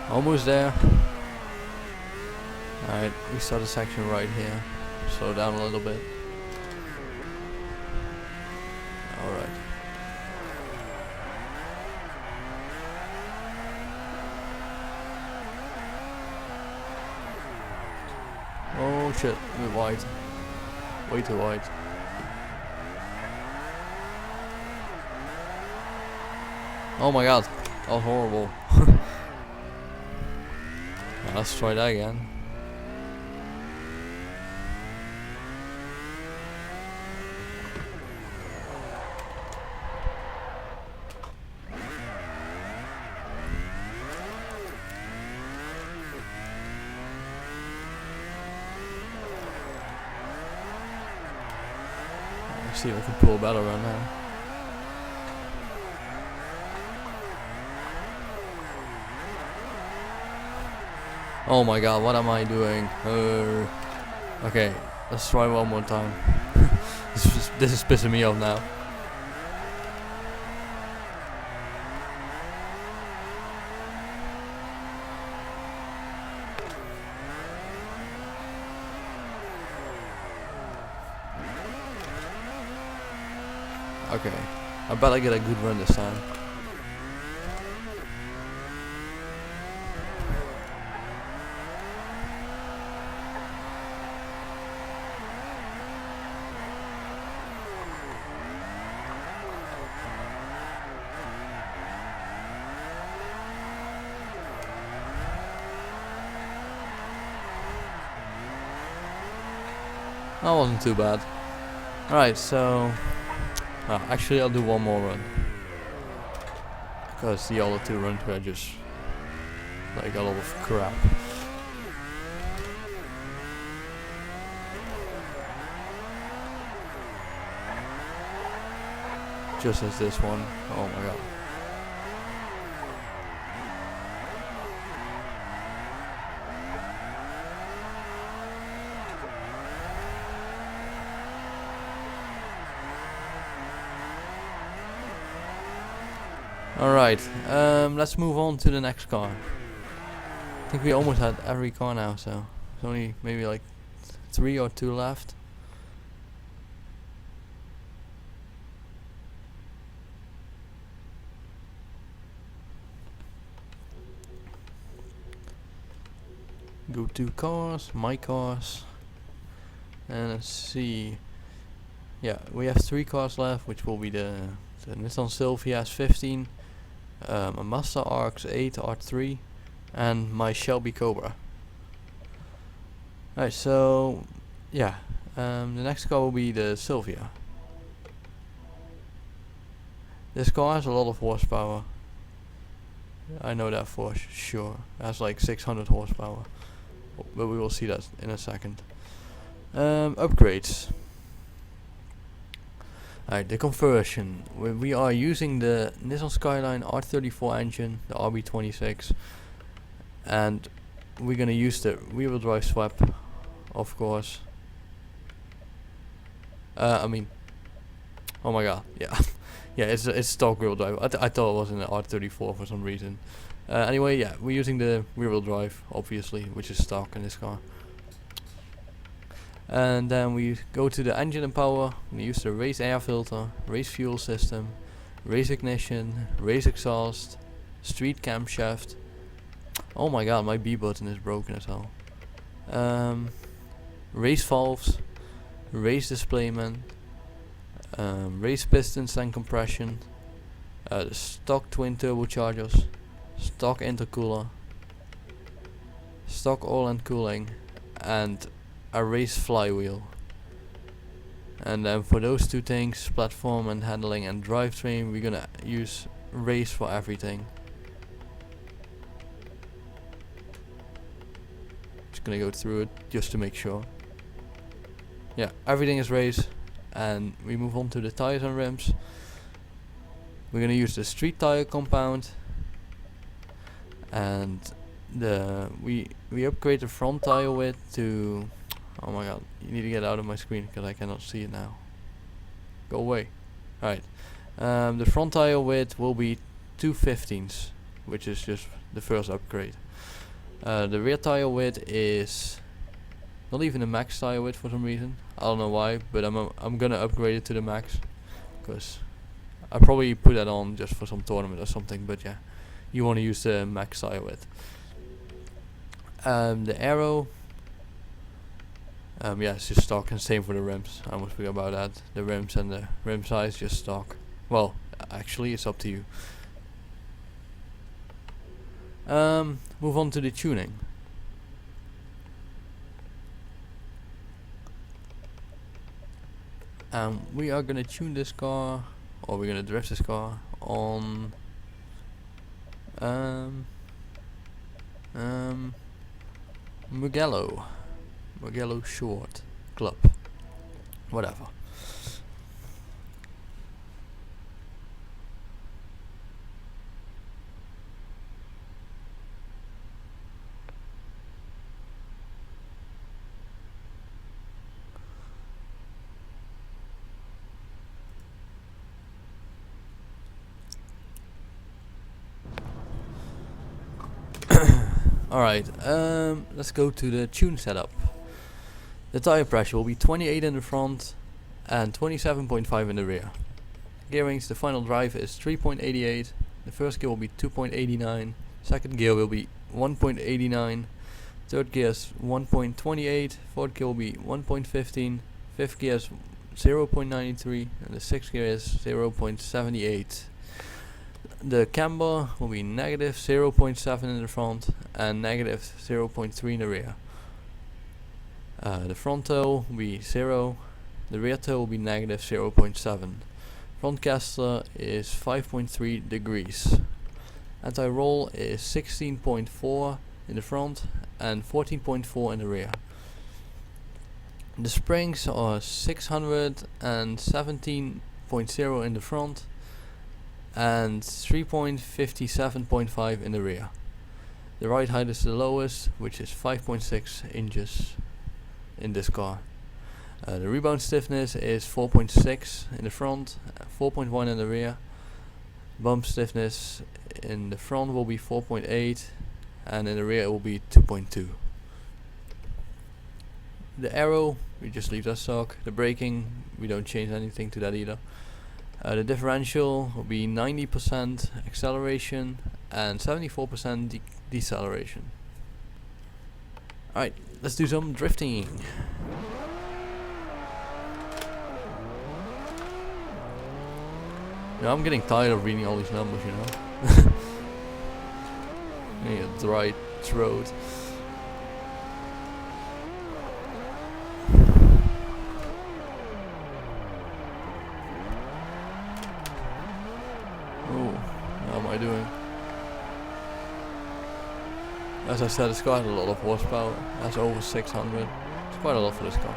Almost there. Alright, we start the section right here. Slow down a little bit. Alright. Oh shit, a bit wide. Way too wide. Oh my god, that was horrible. Let's try that again. see if I can pull a better run now. Oh my god, what am I doing? Okay, let's try one more time. This is pissing me off now. Okay, I bet I get a good run this time. That wasn't too bad. Alright, so actually I'll do one more run, because the other two runs were just like a lot of crap. Just as this one. Oh my god. Alright, let's move on to the next car. I think we almost had every car now, so there's only maybe like 3 or 2 left. Go to cars, my cars, and let's see. Yeah, we have 3 cars left, which will be the Nissan Silvia S15, a Mazda RX-8 R3, and my Shelby Cobra. Alright, so yeah, the next car will be the Silvia. This car has a lot of horsepower. I know that for sure. It has like 600 horsepower, but we will see that in a second. Upgrades. Alright, the conversion. We are using the Nissan Skyline R34 engine, the RB26, and we're gonna use the rear-wheel drive swap, of course. I mean, oh my god, yeah, yeah, it's stock rear-wheel drive. I thought it was in the R34 for some reason. Anyway, yeah, we're using the rear-wheel drive, obviously, which is stock in this car. And then we go to the engine and power. We use the race air filter, race fuel system, race ignition, race exhaust, street camshaft. Oh my god, my B button is broken as hell. Race valves, race displayment, race pistons and compression, the stock twin turbochargers, stock intercooler, stock oil and cooling, and a race flywheel. And then for those 2 things, platform and handling and drivetrain, we're gonna use race for everything. Just gonna go through it just to make sure. Yeah, everything is race. And we move on to the tires and rims. We're gonna use the street tire compound, and we upgrade the front tire width to, oh my god, you need to get out of my screen because I cannot see it now. Go away. Alright. The front tire width will be 2/15s, which is just the first upgrade. The rear tire width is not even the max tire width for some reason. I don't know why, but I'm gonna upgrade it to the max, because I probably put that on just for some tournament or something. But yeah, you want to use the max tire width. The arrow, yeah, it's just stock, and same for the rims. I almost forgot about that. The rims and the rim size just stock. Well, actually, it's up to you. Move on to the tuning. We are gonna tune this car, or we're gonna drift this car on Mugello Short Club, whatever. Alright, let's go to the tune setup. The tire pressure will be 28 in the front and 27.5 in the rear. Gearings, the final drive is 3.88, the first gear will be 2.89, second gear will be 1.89, third gear is 1.28, fourth gear will be 1.15, fifth gear is 0.93, and the sixth gear is 0.78. The camber will be negative 0.7 in the front and negative 0.3 in the rear. The front toe will be 0, the rear toe will be negative 0.7. Front caster is 5.3 degrees. Anti-roll is 16.4 in the front and 14.4 in the rear. The springs are 617.0 in the front and 3.57.5 in the rear. The ride height is the lowest, which is 5.6 inches in this car. The rebound stiffness is 4.6 in the front, 4.1 in the rear. Bump stiffness in the front will be 4.8 and in the rear it will be 2.2. The aero, we just leave that stock. The braking, we don't change anything to that either. The differential will be 90% acceleration and 74% deceleration. Alright, let's do some drifting. Now I'm getting tired of reading all these numbers, you know. I need a dry throat. How am I doing? As I said, it's got a lot of horsepower. That's over 600. It's quite a lot for this car.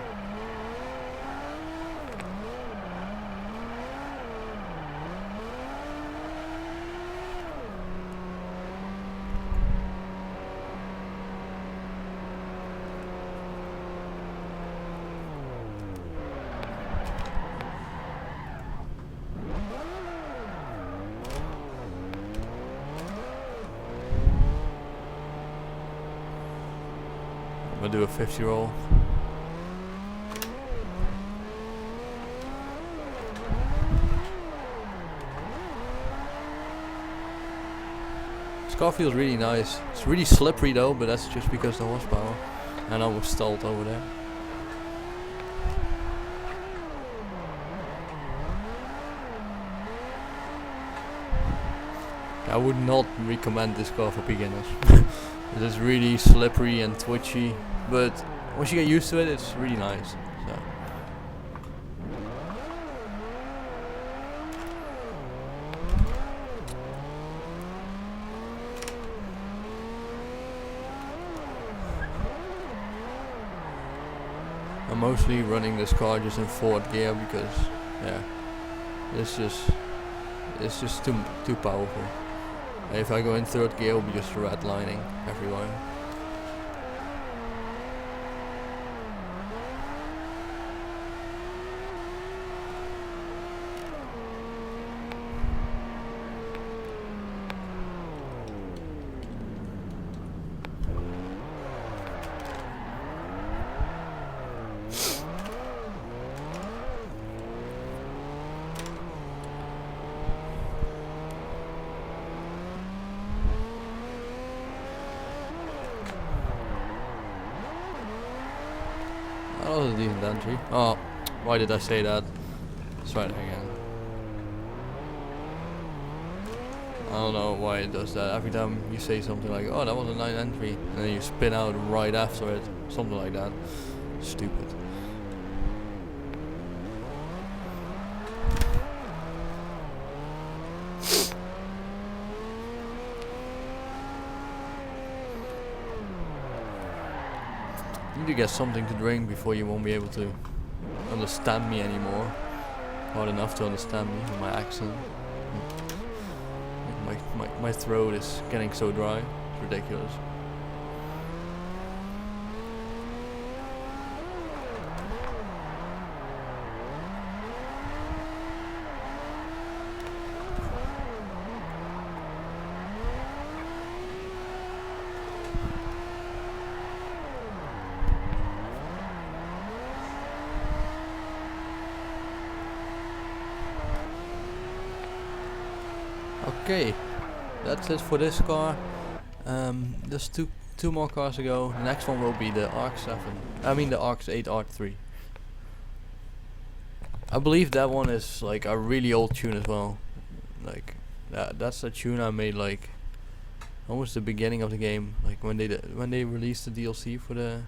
I'm gonna do a 50 roll. This car feels really nice. It's really slippery though, but that's just because of the horsepower. And I was stalled over there. I would not recommend this car for beginners. It is really slippery and twitchy, but once you get used to it, it's really nice. So. I'm mostly running this car just in fourth gear because, yeah, it's just too powerful. If I go in third gear, it will be just redlining everywhere. That was a decent entry. Oh, why did I say that? Let's try it again. I don't know why it does that. Every time you say something like, oh, that was a nice entry, and then you spin out right after it. Something like that. Stupid. You need to get something to drink before you won't be able to understand me anymore. Hard enough to understand me with my accent. My throat is getting so dry. It's ridiculous. Okay, that's it for this car. There's two more cars to go. The next one will be the ARC-7. I mean the ARC-8 ARC-3. I believe that one is like a really old tune as well. Like that's a tune I made like almost the beginning of the game, like when they released the DLC for the,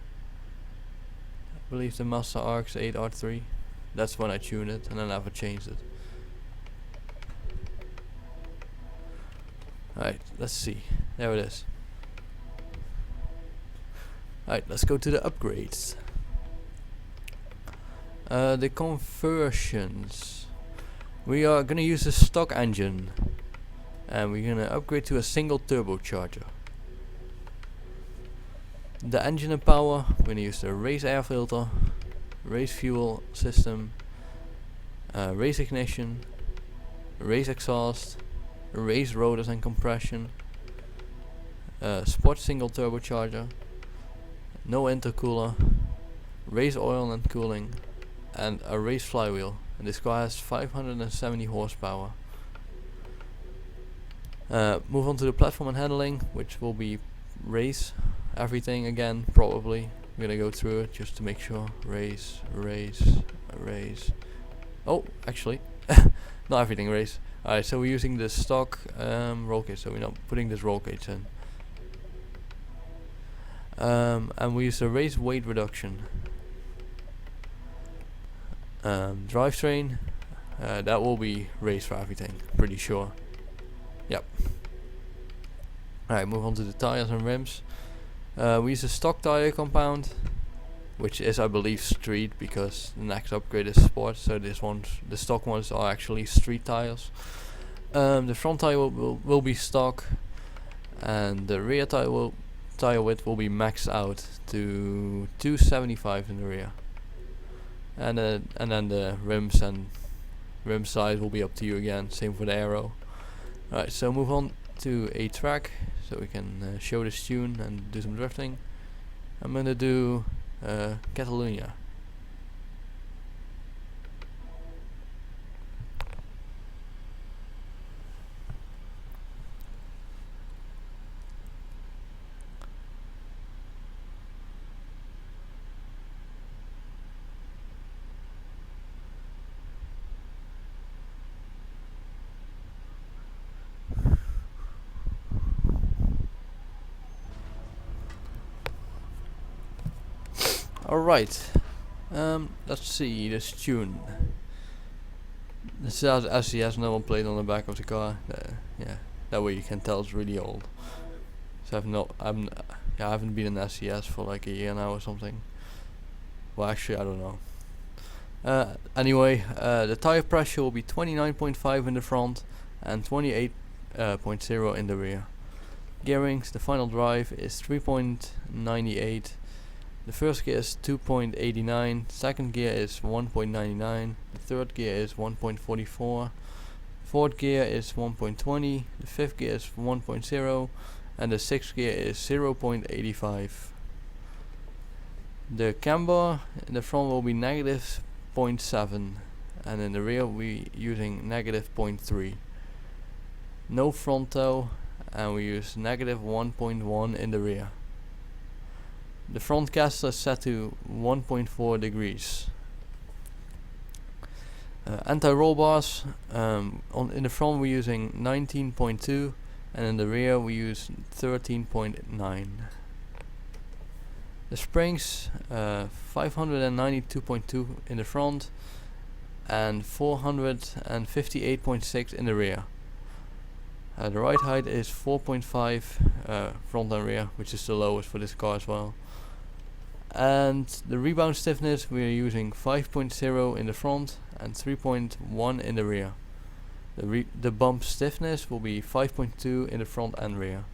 I believe the Mazda ARC-8 ARC-3. That's when I tuned it, and I never changed it. Alright, let's see. There it is. Alright, let's go to the upgrades. The conversions. We are gonna use a stock engine, and we're gonna upgrade to a single turbocharger. The engine and power, we're gonna use the race air filter, race fuel system, race ignition, race exhaust, race rotors and compression, sport single turbocharger, no intercooler, race oil and cooling, and a race flywheel. And this car has 570 horsepower. Move on to the platform and handling, which will be race everything again, probably. We're gonna go through it just to make sure. Race. Oh, actually, not everything race. Alright, so we're using the stock roll cage, so we're not putting this roll cage in. And we use the race weight reduction. Drivetrain, that will be race for everything, pretty sure. Yep. Alright, move on to the tires and rims. We use a stock tire compound, which is I believe street, because the next upgrade is sport, so the stock ones are actually street tires. The front tire will be stock, and the rear tire width will be maxed out to 275 in the rear. And then the rims and rim size will be up to you again, same for the aero. Alright, so move on to a track, so we can show this tune and do some drifting. I'm gonna do Catalonia. Alright, let's see this tune. This has SCS number plate on the back of the car. Yeah, that way you can tell it's really old. So I haven't been in SCS for like a year now or something. Well, actually, I don't know. Anyway, the tire pressure will be 29.5 in the front and 28.0 in the rear. Gearings, the final drive is 3.98. The first gear is 2.89, second gear is 1.99, the third gear is 1.44, fourth gear is 1.20, the fifth gear is 1.0, and the sixth gear is 0.85. The camber in the front will be negative 0.7, and in the rear we using negative 0.3. No front tow, and we use negative 1.1 in the rear. The front caster is set to 1.4 degrees. Anti-roll bars, in the front we're using 19.2, and in the rear we use 13.9. The springs, 592.2 in the front and 458.6 in the rear. The ride height is 4.5 front and rear, which is the lowest for this car as well. And the rebound stiffness, we are using 5.0 in the front and 3.1 in the rear. The bump stiffness will be 5.2 in the front and rear.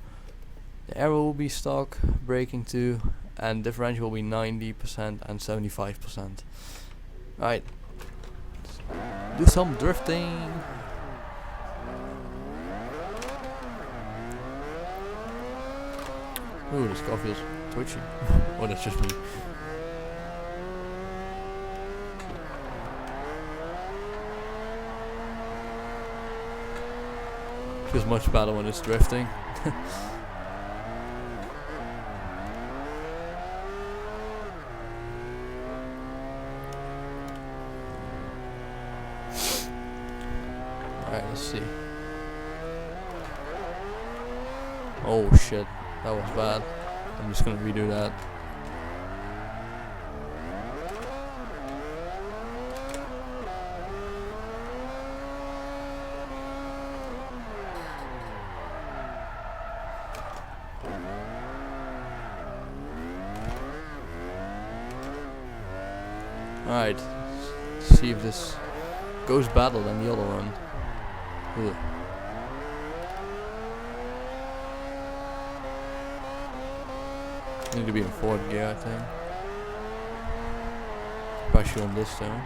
The aero will be stock, braking too, and differential will be 90% and 75%. Right, do some drifting. Ooh, this car feels twitchy. Oh, that's just me. Feels much better when it's drifting. Alright, let's see. Oh shit, that was bad. I'm just gonna redo that. Alright, see if this goes better than the other one. Ugh. Need to be in fourth gear, I think. Especially on this though.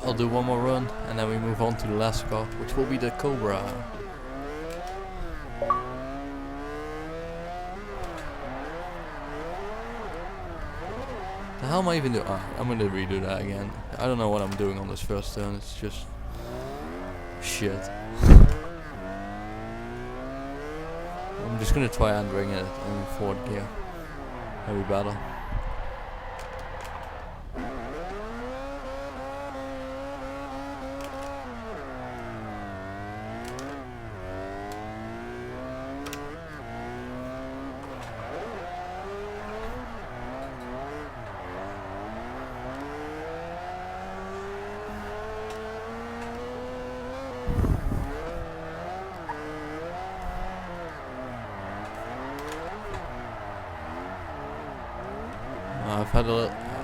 I'll do one more run and then we move on to the last car, which will be the Cobra. The hell am I even doing? I'm gonna redo that again. I don't know what I'm doing on this first turn, it's just shit. I'm just gonna try and bring it in fourth gear. That'll be better.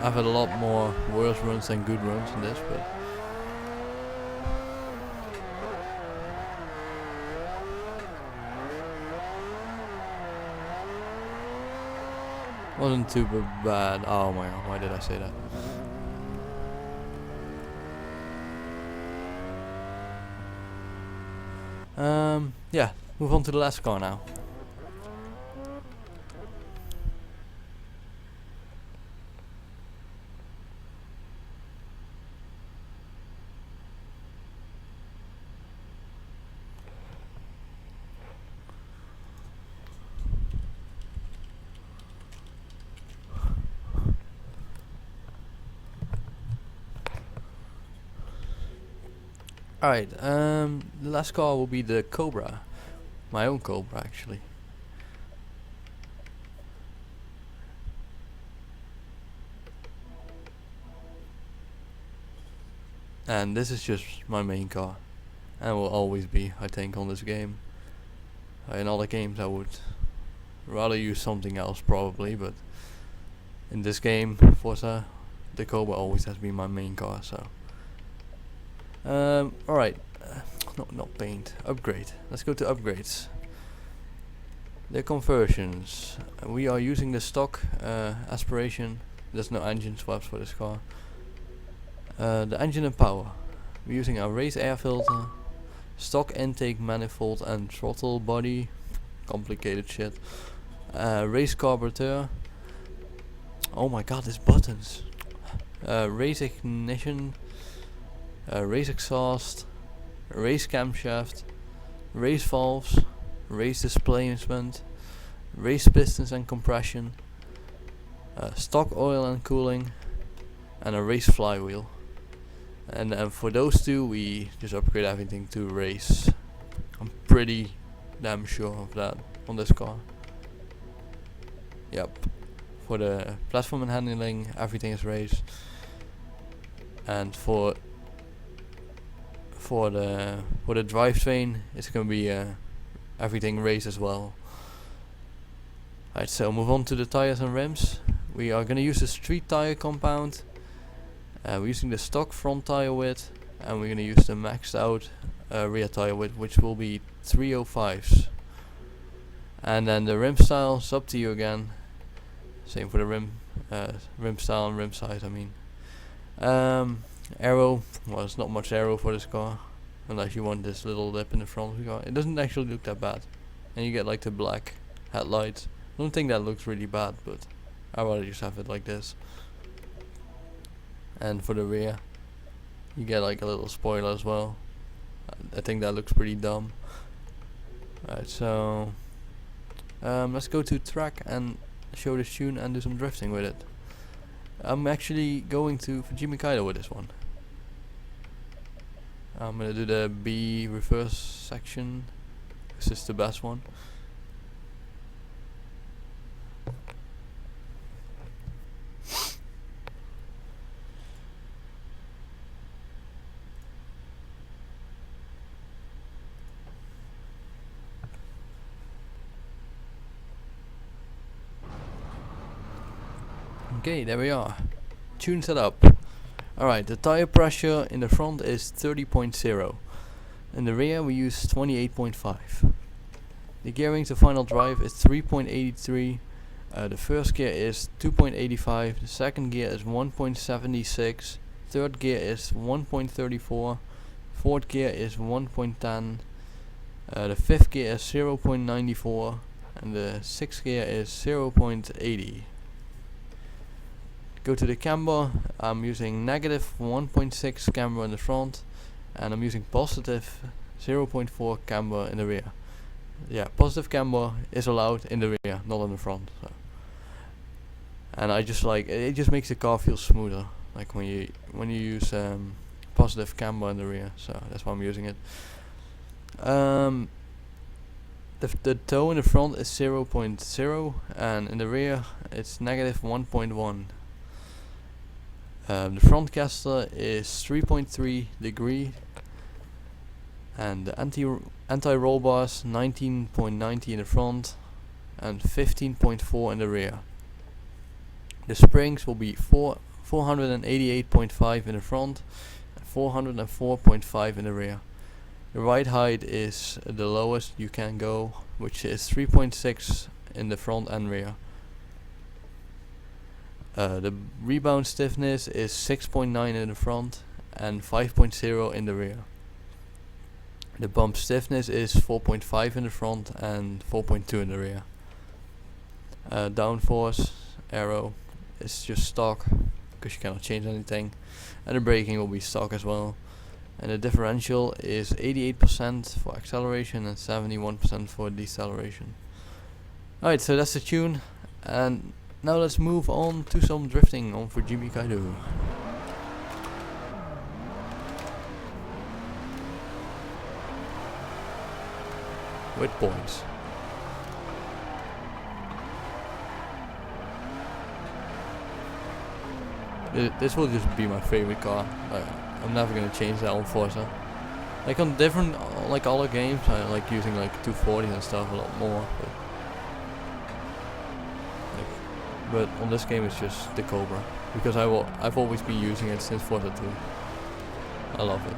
I've had a lot more worse runs than good runs in this, but wasn't too bad. Oh my god, why did I say that? Yeah, move on to the last car now. Alright, the last car will be the Cobra. My own Cobra, actually. And this is just my main car. And will always be, I think, on this game. In other games I would rather use something else probably, but in this game, Forza, the Cobra always has been my main car, so. Alright, not paint, upgrade. Let's go to upgrades. The conversions. We are using the stock aspiration. There's no engine swaps for this car. The engine and power. We're using a race air filter, stock intake manifold and throttle body. Complicated shit. Race carburetor. Oh my god, these buttons. Race ignition. Race exhaust, race camshaft, race valves, race displacement, race pistons and compression, stock oil and cooling, and a race flywheel. And for those two we just upgrade everything to race. I'm pretty damn sure of that on this car. Yep. For the platform and handling everything is race. And for the drivetrain, it's gonna be everything race as well. Alright, so move on to the tires and rims. We are gonna use the street tire compound. We're using the stock front tire width, and we're gonna use the maxed out rear tire width, which will be 305s. And then the rim style is up to you again. Same for the rim style and rim size, I mean. Aero, well, there's not much aero for this car, unless you want this little lip in the front of the car. It doesn't actually look that bad. And you get like the black headlights. I don't think that looks really bad, but I'd rather just have it like this. And for the rear, you get like a little spoiler as well. I think that looks pretty dumb. Right, so let's go to track and show this tune and do some drifting with it. I'm actually going to Fujimi Kaido with this one. I'm gonna do the B reverse section, this is the best one. Okay, there we are. Tune set up. Alright, the tire pressure in the front is 30.0. In the rear we use 28.5. The gearing to final drive is 3.83. The first gear is 2.85. The second gear is 1.76. Third gear is 1.34. Fourth gear is 1.10. The fifth gear is 0.94. And the sixth gear is 0.80. Go to the camber. I'm using negative 1.6 camber in the front, and I'm using positive 0.4 camber in the rear. Yeah, positive camber is allowed in the rear, not in the front. So. And I just like it just makes the car feel smoother, like when you use positive camber in the rear. So that's why I'm using it. The toe in the front is 0.0, and in the rear it's negative 1.1. The front caster is 3.3 degree, and the anti-roll bars 19.90 in the front and 15.4 in the rear. The springs will be 488.5 in the front and 404.5 in the rear. The ride height is the lowest you can go, which is 3.6 in the front and rear. The rebound stiffness is 6.9 in the front and 5.0 in the rear. The bump stiffness is 4.5 in the front and 4.2 in the rear. Downforce arrow is just stock, because you cannot change anything, and the braking will be stock as well. And the differential is 88% for acceleration and 71% for deceleration. Alright, so that's the tune, and now let's move on to some drifting on Fujimi Kaido. With points. This will just be my favorite car. I'm never gonna change that on Forza. Like on different, like other games, I like using like 240 and stuff a lot more. But on this game it's just the Cobra, because I've always been using it since Forza 2. I love it.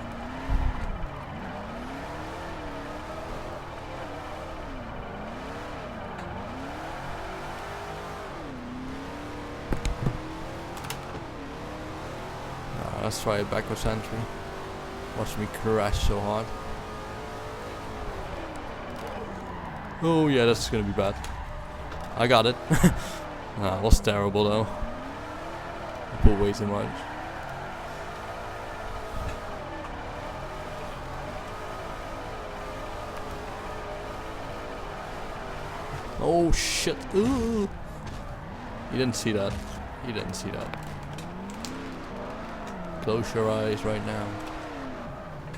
Let's try a backwards entry. Watch me crash so hard. Oh yeah, that's gonna be bad. I got it. Nah, it was terrible though. I pulled way too much. Oh shit. Ooh. You didn't see that. You didn't see that. Close your eyes right now.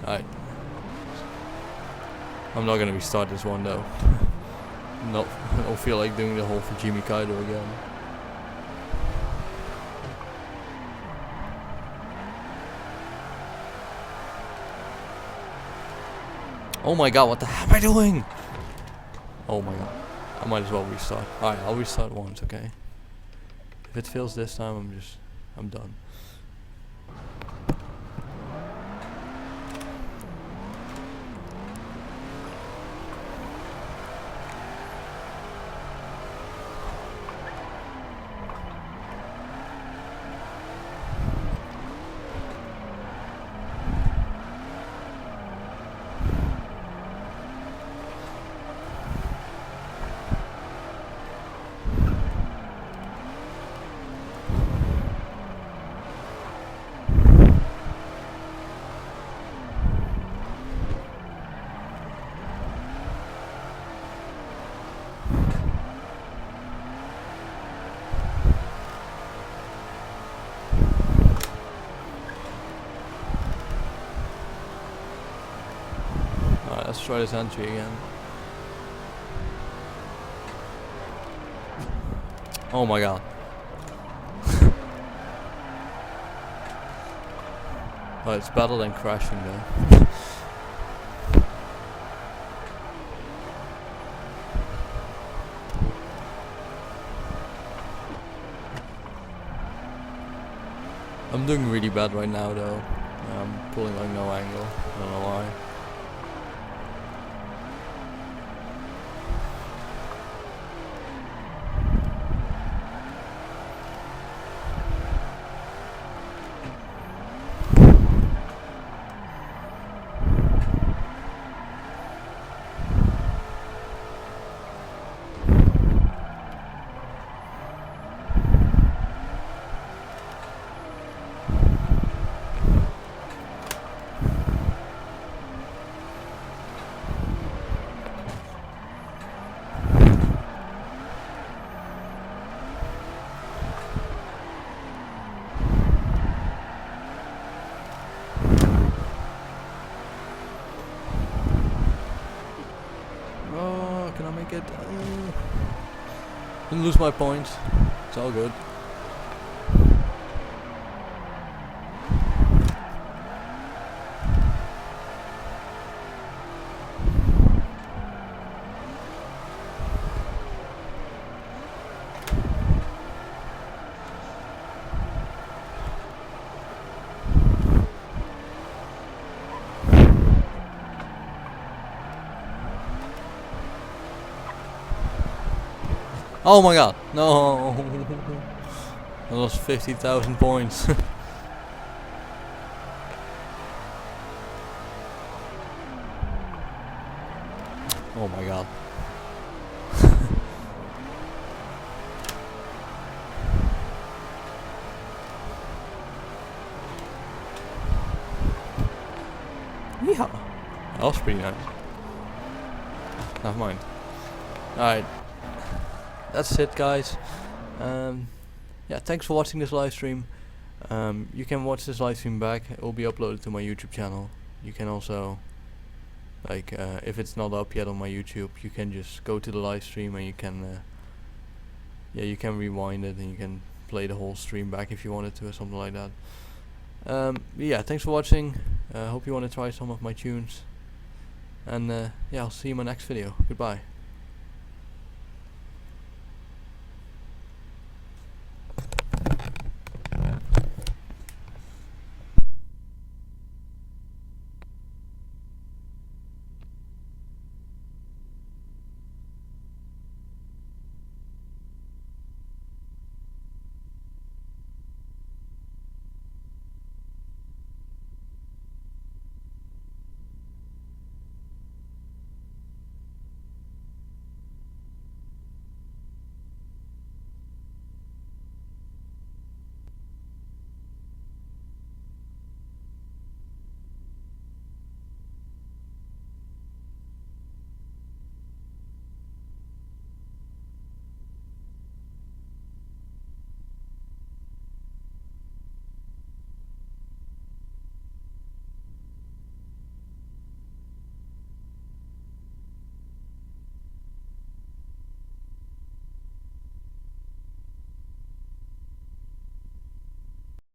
Alright. I'm not gonna restart this one though. No, I don't feel like doing the whole Fujimi Kaido again. Oh my god, what the hell am I doing? Oh my god. I might as well restart. Alright, I'll restart once, okay? If it fails this time, I'm done. Let's try this entry again. Oh my god. Oh, it's better than crashing though. I'm doing really bad right now though. I'm pulling like no angle. I don't know why. Oh, can I make it? Didn't lose my points. It's all good. Oh my god, no! I lost 50,000 points. Oh my god. Yeah, that was pretty nice. Never mind. Alright. That's it, guys. Yeah, thanks for watching this live stream. You can watch this live stream back. It will be uploaded to my YouTube channel. You can also, like, if it's not up yet on my YouTube, you can just go to the live stream and you can, yeah, you can rewind it and you can play the whole stream back if you wanted to or something like that. Yeah, thanks for watching. Hope you want to try some of my tunes. And yeah, I'll see you in my next video. Goodbye.